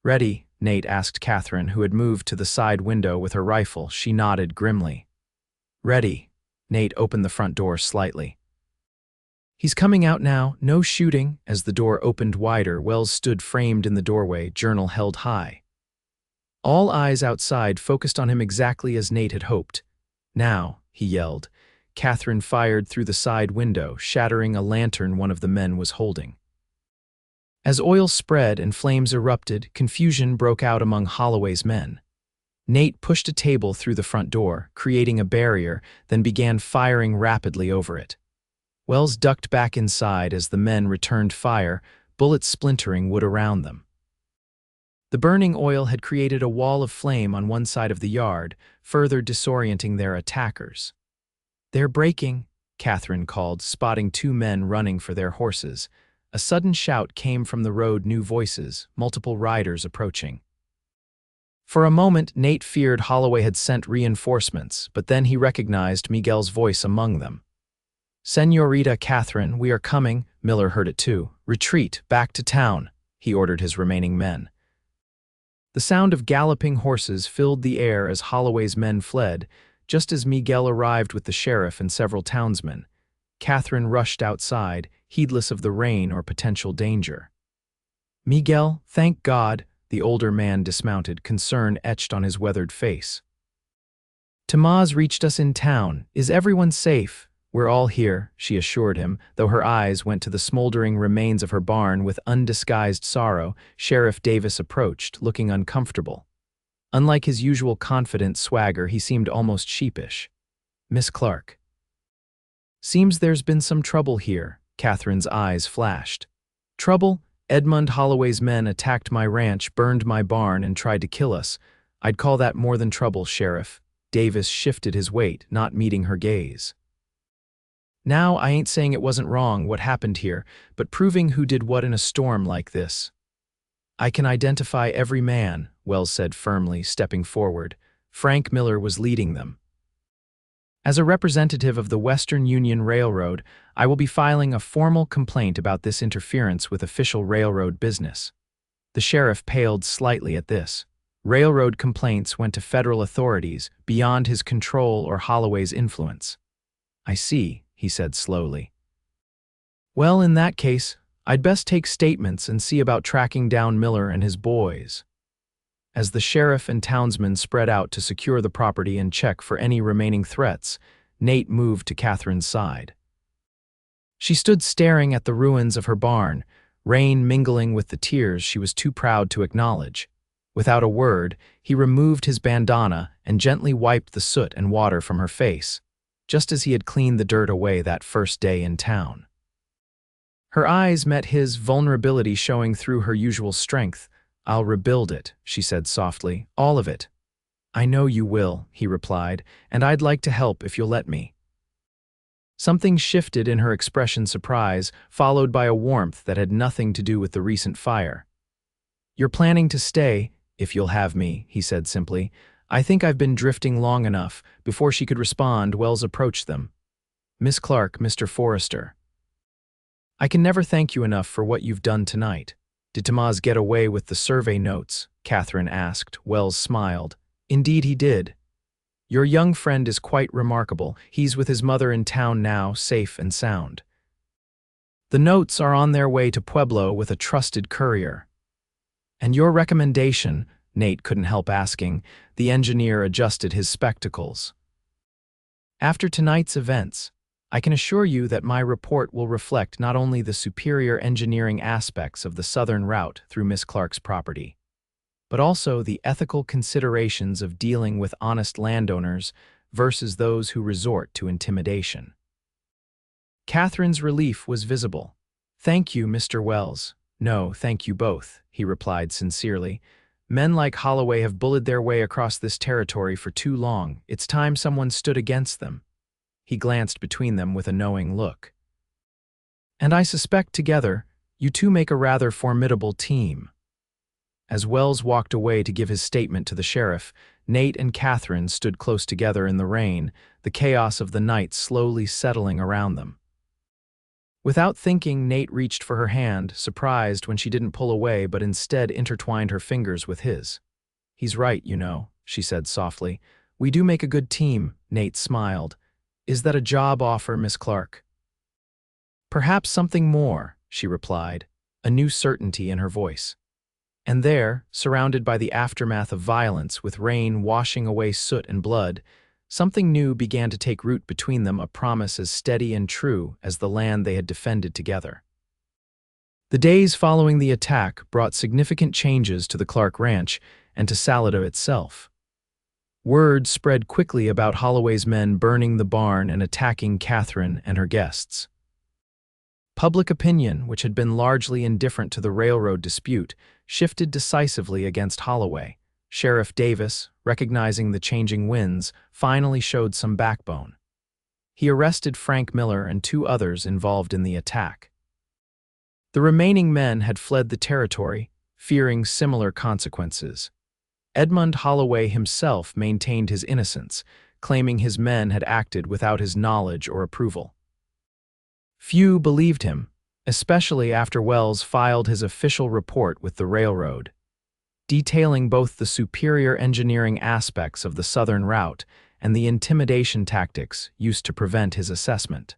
"Ready?" Nate asked Katherine, who had moved to the side window with her rifle. She nodded grimly. "Ready." Nate opened the front door slightly. "He's coming out now. No shooting." As the door opened wider, Wells stood framed in the doorway, journal held high. All eyes outside focused on him exactly as Nate had hoped. "Now," he yelled. Katherine fired through the side window, shattering a lantern one of the men was holding. As oil spread and flames erupted, confusion broke out among Holloway's men. Nate pushed a table through the front door, creating a barrier, then began firing rapidly over it. Wells ducked back inside as the men returned fire, bullets splintering wood around them. The burning oil had created a wall of flame on one side of the yard, further disorienting their attackers. "They're breaking," Katherine called, spotting 2 men running for their horses. A sudden shout came from the road, new voices, multiple riders approaching. For a moment, Nate feared Holloway had sent reinforcements, but then he recognized Miguel's voice among them. "Señorita Katherine, we are coming." Miller heard it too. "Retreat, back to town," he ordered his remaining men. The sound of galloping horses filled the air as Holloway's men fled, just as Miguel arrived with the sheriff and several townsmen. Katherine rushed outside, heedless of the rain or potential danger. "Miguel, thank God," the older man dismounted, concern etched on his weathered face. "Tomás reached us in town. Is everyone safe?" "We're all here," she assured him, though her eyes went to the smoldering remains of her barn with undisguised sorrow. Sheriff Davis approached, looking uncomfortable. Unlike his usual confident swagger, he seemed almost sheepish. "Miss Clarke." "Seems there's been some trouble here," Katherine's eyes flashed. "Trouble? Edmund Holloway's men attacked my ranch, burned my barn, and tried to kill us. I'd call that more than trouble, Sheriff." Davis shifted his weight, not meeting her gaze. "Now, I ain't saying it wasn't wrong what happened here, but proving who did what in a storm like this." "I can identify every man," Wells said firmly, stepping forward. Frank Miller was leading them. "As a representative of the Western Union Railroad, I will be filing a formal complaint about this interference with official railroad business." The sheriff paled slightly at this. Railroad complaints went to federal authorities, beyond his control or Holloway's influence. "I see," he said slowly. "Well, in that case, I'd best take statements and see about tracking down Miller and his boys." As the sheriff and townsmen spread out to secure the property and check for any remaining threats, Nate moved to Katherine's side. She stood staring at the ruins of her barn, rain mingling with the tears she was too proud to acknowledge. Without a word, he removed his bandana and gently wiped the soot and water from her face, just as he had cleaned the dirt away that first day in town. Her eyes met his, vulnerability showing through her usual strength. "I'll rebuild it," she said softly. "All of it." "I know you will," he replied, "and I'd like to help if you'll let me." Something shifted in her expression surprise, followed by a warmth that had nothing to do with the recent fire. "You're planning to stay, if you'll have me," he said simply. "I think I've been drifting long enough." Before she could respond, Wells approached them. "Miss Clarke, Mr. Forrester. I can never thank you enough for what you've done tonight." "Did Tomas get away with the survey notes?" Katherine asked. Wells smiled. "Indeed he did. Your young friend is quite remarkable. He's with his mother in town now, safe and sound. The notes are on their way to Pueblo with a trusted courier." "And your recommendation?" Nate couldn't help asking. The engineer adjusted his spectacles. "After tonight's events, I can assure you that my report will reflect not only the superior engineering aspects of the southern route through Miss Clarke's property, but also the ethical considerations of dealing with honest landowners versus those who resort to intimidation." Katherine's relief was visible. "Thank you, Mr. Wells." "No, thank you both," he replied sincerely. "Men like Holloway have bullied their way across this territory for too long. It's time someone stood against them." He glanced between them with a knowing look. "And I suspect together, you two make a rather formidable team." As Wells walked away to give his statement to the sheriff, Nate and Katherine stood close together in the rain, the chaos of the night slowly settling around them. Without thinking, Nate reached for her hand, surprised when she didn't pull away but instead intertwined her fingers with his. "He's right, you know," she said softly. "We do make a good team." Nate smiled. "Is that a job offer, Miss Clarke?" "Perhaps something more," she replied, a new certainty in her voice. And there, surrounded by the aftermath of violence, with rain washing away soot and blood, something new began to take root between them, a promise as steady and true as the land they had defended together. The days following the attack brought significant changes to the Clarke Ranch and to Salado itself. Word spread quickly about Holloway's men burning the barn and attacking Katherine and her guests. Public opinion, which had been largely indifferent to the railroad dispute, shifted decisively against Holloway. Sheriff Davis, recognizing the changing winds, finally showed some backbone. He arrested Frank Miller and 2 others involved in the attack. The remaining men had fled the territory, fearing similar consequences. Edmund Holloway himself maintained his innocence, claiming his men had acted without his knowledge or approval. Few believed him, especially after Wells filed his official report with the railroad, detailing both the superior engineering aspects of the southern route and the intimidation tactics used to prevent his assessment.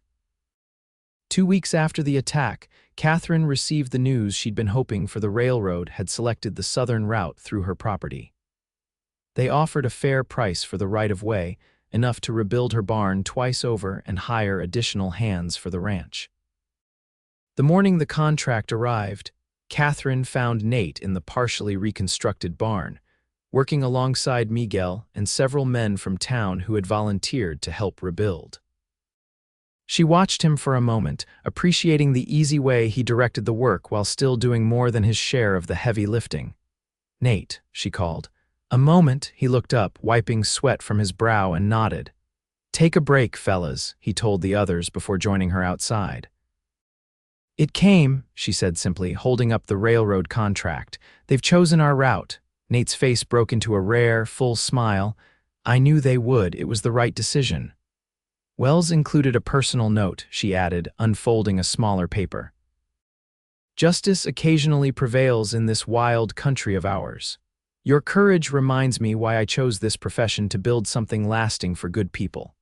2 weeks after the attack, Katherine received the news she'd been hoping for. The railroad had selected the southern route through her property. They offered a fair price for the right-of-way, enough to rebuild her barn twice over and hire additional hands for the ranch. The morning the contract arrived, Katherine found Nate in the partially reconstructed barn, working alongside Miguel and several men from town who had volunteered to help rebuild. She watched him for a moment, appreciating the easy way he directed the work while still doing more than his share of the heavy lifting. "Nate," she called. A moment, he looked up, wiping sweat from his brow, and nodded. "Take a break, fellas," he told the others before joining her outside. "It came," she said simply, holding up the railroad contract. "They've chosen our route." Nate's face broke into a rare, full smile. "I knew they would. It was the right decision." Wells included a personal note, she added, unfolding a smaller paper. "Justice occasionally prevails in this wild country of ours. Your courage reminds me why I chose this profession, to build something lasting for good people."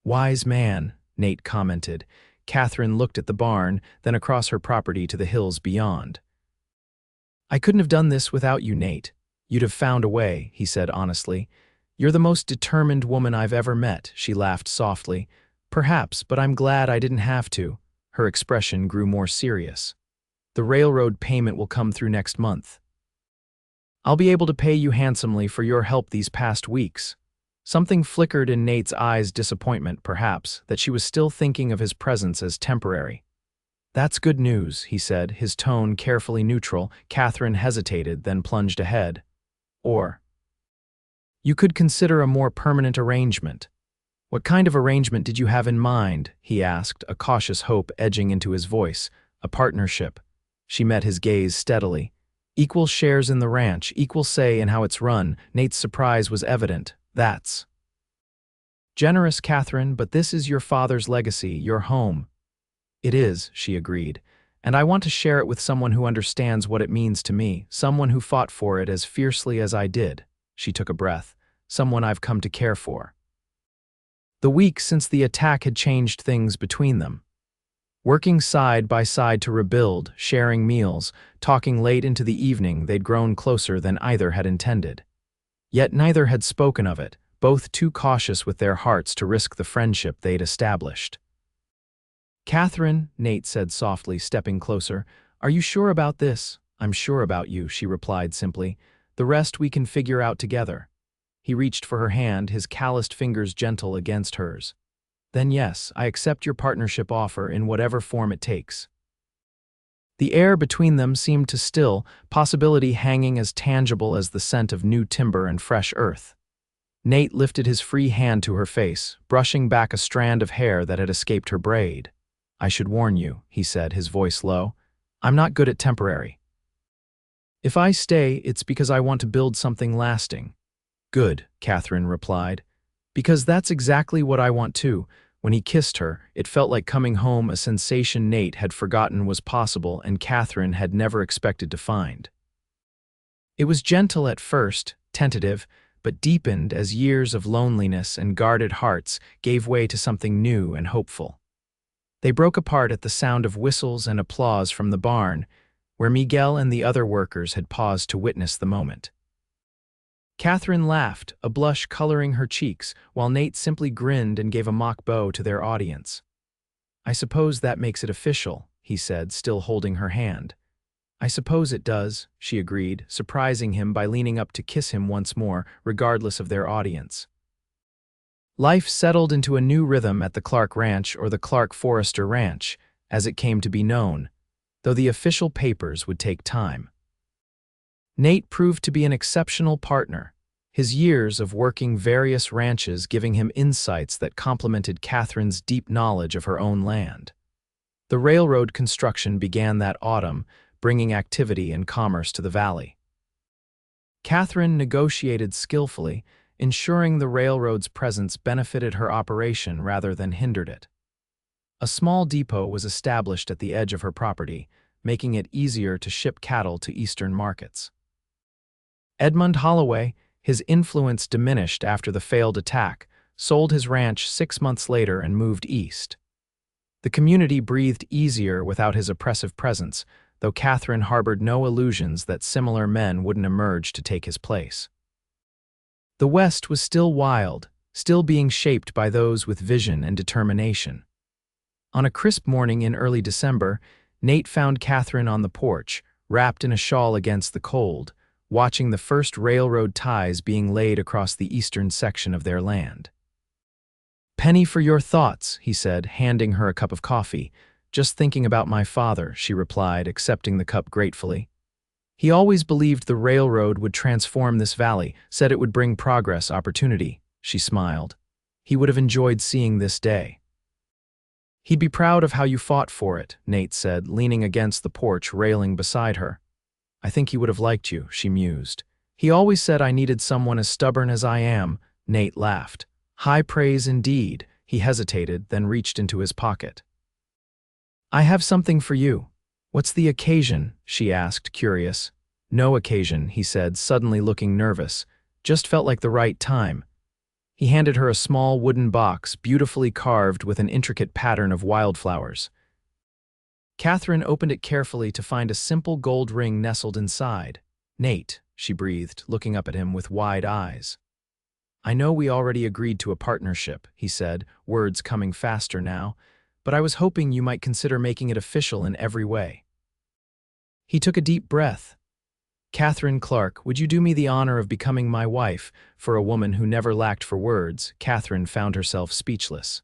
"Wise man," Nate commented. Katherine looked at the barn, then across her property to the hills beyond. "I couldn't have done this without you, Nate. You'd have found a way," he said honestly. "You're the most determined woman I've ever met," she laughed softly. "Perhaps, but I'm glad I didn't have to." Her expression grew more serious. "The railroad payment will come through next month. I'll be able to pay you handsomely for your help these past weeks." Something flickered in Nate's eyes, disappointment, perhaps, that she was still thinking of his presence as temporary. "That's good news," he said, his tone carefully neutral. Katherine hesitated, then plunged ahead. "Or you could consider a more permanent arrangement." "What kind of arrangement did you have in mind?" he asked, a cautious hope edging into his voice. "A partnership." She met his gaze steadily. "Equal shares in the ranch, equal say in how it's run." Nate's surprise was evident. "That's generous, Catherine, but this is your father's legacy, your home." "It is," she agreed, "and I want to share it with someone who understands what it means to me, someone who fought for it as fiercely as I did." She took a breath. "Someone I've come to care for." The week since the attack had changed things between them. Working side by side to rebuild, sharing meals, talking late into the evening, they'd grown closer than either had intended. Yet neither had spoken of it, both too cautious with their hearts to risk the friendship they'd established. "Catherine," Nate said softly, stepping closer, "are you sure about this?" "I'm sure about you," she replied simply. "The rest we can figure out together." He reached for her hand, his calloused fingers gentle against hers. "Then yes, I accept your partnership offer in whatever form it takes." The air between them seemed to still, possibility hanging as tangible as the scent of new timber and fresh earth. Nate lifted his free hand to her face, brushing back a strand of hair that had escaped her braid. "I should warn you," he said, his voice low. "I'm not good at temporary. If I stay, it's because I want to build something lasting." "Good," Catherine replied. "Because that's exactly what I want too." When he kissed her, it felt like coming home, a sensation Nate had forgotten was possible and Catherine had never expected to find. It was gentle at first, tentative, but deepened as years of loneliness and guarded hearts gave way to something new and hopeful. They broke apart at the sound of whistles and applause from the barn, where Miguel and the other workers had paused to witness the moment. Catherine laughed, a blush coloring her cheeks, while Nate simply grinned and gave a mock bow to their audience. "I suppose that makes it official," he said, still holding her hand. "I suppose it does," she agreed, surprising him by leaning up to kiss him once more, regardless of their audience. Life settled into a new rhythm at the Clarke Ranch, or the Clarke Forrester Ranch, as it came to be known, though the official papers would take time. Nate proved to be an exceptional partner, his years of working various ranches giving him insights that complemented Catherine's deep knowledge of her own land. The railroad construction began that autumn, bringing activity and commerce to the valley. Catherine negotiated skillfully, ensuring the railroad's presence benefited her operation rather than hindered it. A small depot was established at the edge of her property, making it easier to ship cattle to eastern markets. Edmund Holloway, his influence diminished after the failed attack, sold his ranch 6 months later and moved east. The community breathed easier without his oppressive presence, though Catherine harbored no illusions that similar men wouldn't emerge to take his place. The West was still wild, still being shaped by those with vision and determination. On a crisp morning in early December, Nate found Catherine on the porch, wrapped in a shawl against the cold, watching the first railroad ties being laid across the eastern section of their land. "Penny for your thoughts," he said, handing her a cup of coffee. "Just thinking about my father," she replied, accepting the cup gratefully. "He always believed the railroad would transform this valley, said it would bring progress, opportunity." She smiled. "He would have enjoyed seeing this day." "He'd be proud of how you fought for it," Nate said, leaning against the porch railing beside her. "I think he would have liked you," she mused. "He always said I needed someone as stubborn as I am." Nate laughed. "High praise indeed." He hesitated, then reached into his pocket. "I have something for you." "What's the occasion?" she asked, curious. "No occasion," he said, suddenly looking nervous. "Just felt like the right time." He handed her a small wooden box, beautifully carved with an intricate pattern of wildflowers. Catherine opened it carefully to find a simple gold ring nestled inside. "Nate," she breathed, looking up at him with wide eyes. "I know we already agreed to a partnership," he said, words coming faster now, "but I was hoping you might consider making it official in every way." He took a deep breath. "Katherine Clarke, would you do me the honor of becoming my wife?" For a woman who never lacked for words, Catherine found herself speechless.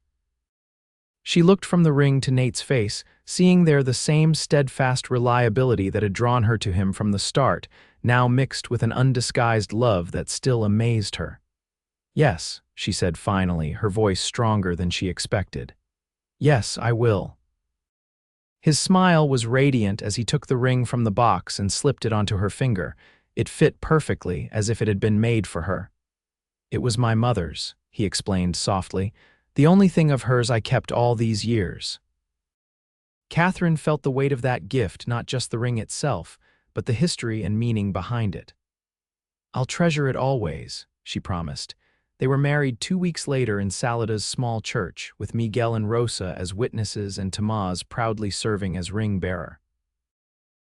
She looked from the ring to Nate's face, seeing there the same steadfast reliability that had drawn her to him from the start, now mixed with an undisguised love that still amazed her. Yes, she said finally, her voice stronger than she expected. Yes, I will. His smile was radiant as he took the ring from the box and slipped it onto her finger. It fit perfectly, as if it had been made for her. It was my mother's, he explained softly, the only thing of hers I kept all these years. Katherine felt the weight of that gift, not just the ring itself, but the history and meaning behind it. I'll treasure it always, she promised. They were married 2 weeks later in Salada's small church, with Miguel and Rosa as witnesses and Tomás proudly serving as ring-bearer.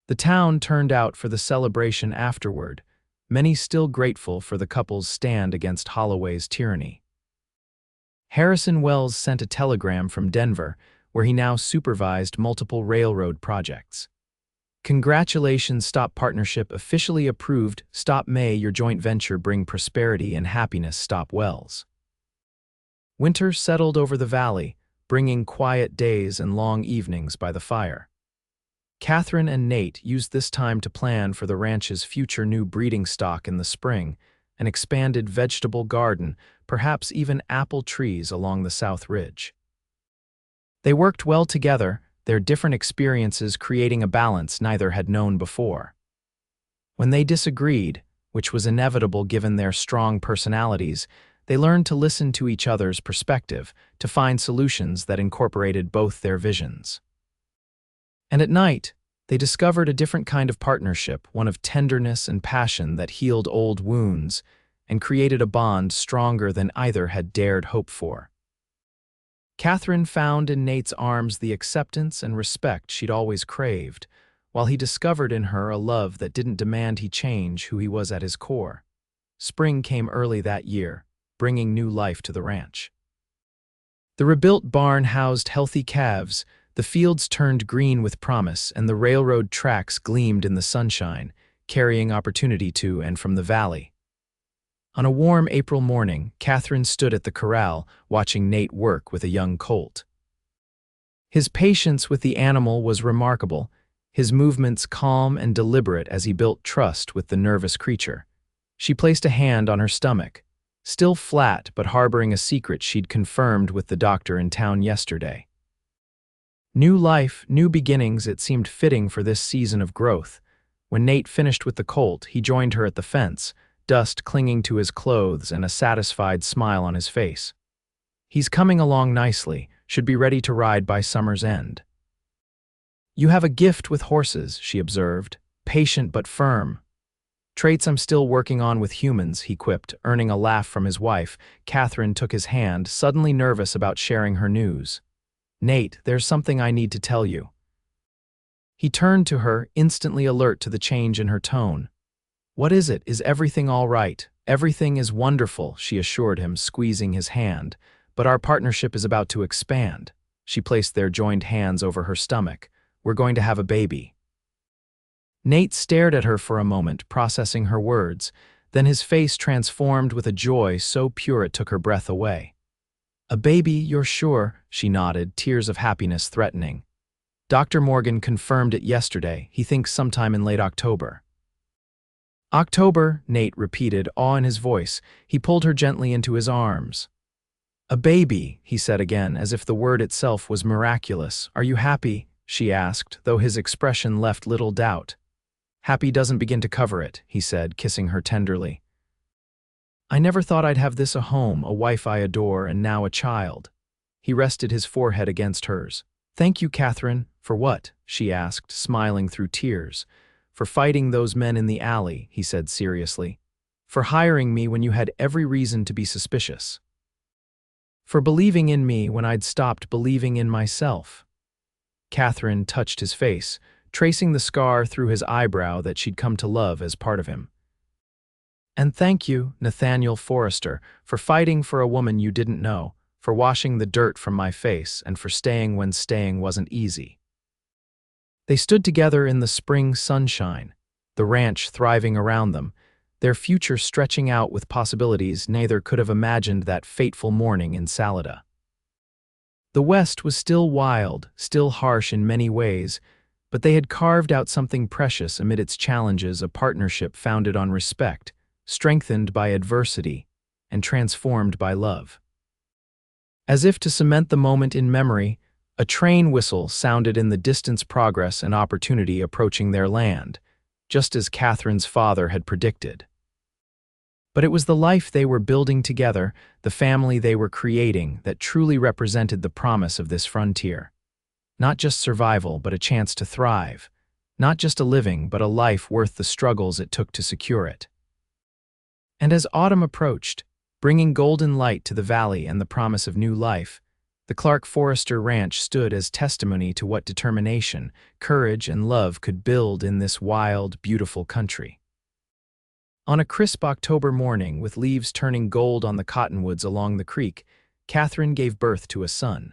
The town turned out for the celebration afterward, many still grateful for the couple's stand against Holloway's tyranny. Harrison Wells sent a telegram from Denver, where he now supervised multiple railroad projects. Congratulations, Stop Partnership officially approved. Stop, may your joint venture bring prosperity and happiness. Stop Wells. Winter settled over the valley, bringing quiet days and long evenings by the fire. Katherine and Nate used this time to plan for the ranch's future new breeding stock in the spring, an expanded vegetable garden, perhaps even apple trees along the South Ridge. They worked well together, their different experiences creating a balance neither had known before. When they disagreed, which was inevitable given their strong personalities, they learned to listen to each other's perspective, to find solutions that incorporated both their visions. And at night, they discovered a different kind of partnership, one of tenderness and passion that healed old wounds and created a bond stronger than either had dared hope for. Katherine found in Nate's arms the acceptance and respect she'd always craved, while he discovered in her a love that didn't demand he change who he was at his core. Spring came early that year, bringing new life to the ranch. The rebuilt barn housed healthy calves, the fields turned green with promise, and the railroad tracks gleamed in the sunshine, carrying opportunity to and from the valley. On a warm April morning, Katherine stood at the corral, watching Nate work with a young colt. His patience with the animal was remarkable, his movements calm and deliberate as he built trust with the nervous creature. She placed a hand on her stomach, still flat but harboring a secret she'd confirmed with the doctor in town yesterday. New life, new beginnings, it seemed fitting for this season of growth. When Nate finished with the colt, he joined her at the fence, dust clinging to his clothes and a satisfied smile on his face. He's coming along nicely, should be ready to ride by summer's end. You have a gift with horses, she observed, patient but firm. Traits I'm still working on with humans, he quipped, earning a laugh from his wife. Katherine took his hand, suddenly nervous about sharing her news. Nate, there's something I need to tell you. He turned to her, instantly alert to the change in her tone. What is it? Is everything all right? Everything is wonderful, she assured him, squeezing his hand. But our partnership is about to expand. She placed their joined hands over her stomach. We're going to have a baby. Nate stared at her for a moment, processing her words. Then his face transformed with a joy so pure it took her breath away. A baby, you're sure? She nodded, tears of happiness threatening. Dr. Morgan confirmed it yesterday. He thinks sometime in late October. October, Nate repeated, awe in his voice. He pulled her gently into his arms. A baby, he said again, as if the word itself was miraculous. Are you happy? She asked, though his expression left little doubt. Happy doesn't begin to cover it, he said, kissing her tenderly. I never thought I'd have this, a home, a wife I adore, and now a child. He rested his forehead against hers. Thank you, Katherine. For what? She asked, smiling through tears. For fighting those men in the alley, he said seriously. For hiring me when you had every reason to be suspicious. For believing in me when I'd stopped believing in myself. Katherine touched his face, tracing the scar through his eyebrow that she'd come to love as part of him. And thank you, Nathaniel Forrester, for fighting for a woman you didn't know, for washing the dirt from my face, and for staying when staying wasn't easy. They stood together in the spring sunshine, the ranch thriving around them, their future stretching out with possibilities neither could have imagined that fateful morning in Salada. The West was still wild, still harsh in many ways, but they had carved out something precious amid its challenges, a partnership founded on respect, strengthened by adversity, and transformed by love. As if to cement the moment in memory, a train whistle sounded in the distance, progress and opportunity approaching their land, just as Catherine's father had predicted. But it was the life they were building together, the family they were creating, that truly represented the promise of this frontier. Not just survival, but a chance to thrive. Not just a living, but a life worth the struggles it took to secure it. And as autumn approached, bringing golden light to the valley and the promise of new life, the Clarke Forrester Ranch stood as testimony to what determination, courage, and love could build in this wild, beautiful country. On a crisp October morning, with leaves turning gold on the cottonwoods along the creek, Katherine gave birth to a son.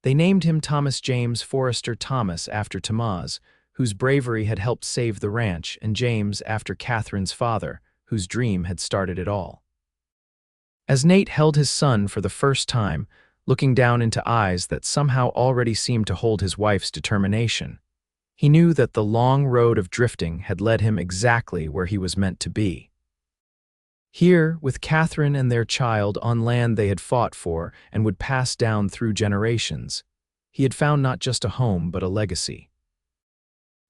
They named him Thomas James Forrester Thomas after Tamaz, whose bravery had helped save the ranch, and James after Catherine's father, whose dream had started it all. As Nate held his son for the first time, looking down into eyes that somehow already seemed to hold his wife's determination, he knew that the long road of drifting had led him exactly where he was meant to be. Here, with Katherine and their child on land they had fought for and would pass down through generations, he had found not just a home but a legacy.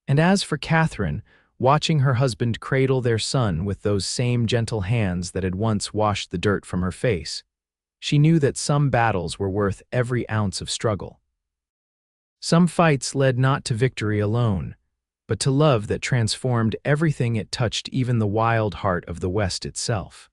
And as for Katherine, watching her husband cradle their son with those same gentle hands that had once washed the dirt from her face, she knew that some battles were worth every ounce of struggle. Some fights led not to victory alone, but to love that transformed everything it touched, even the wild heart of the West itself.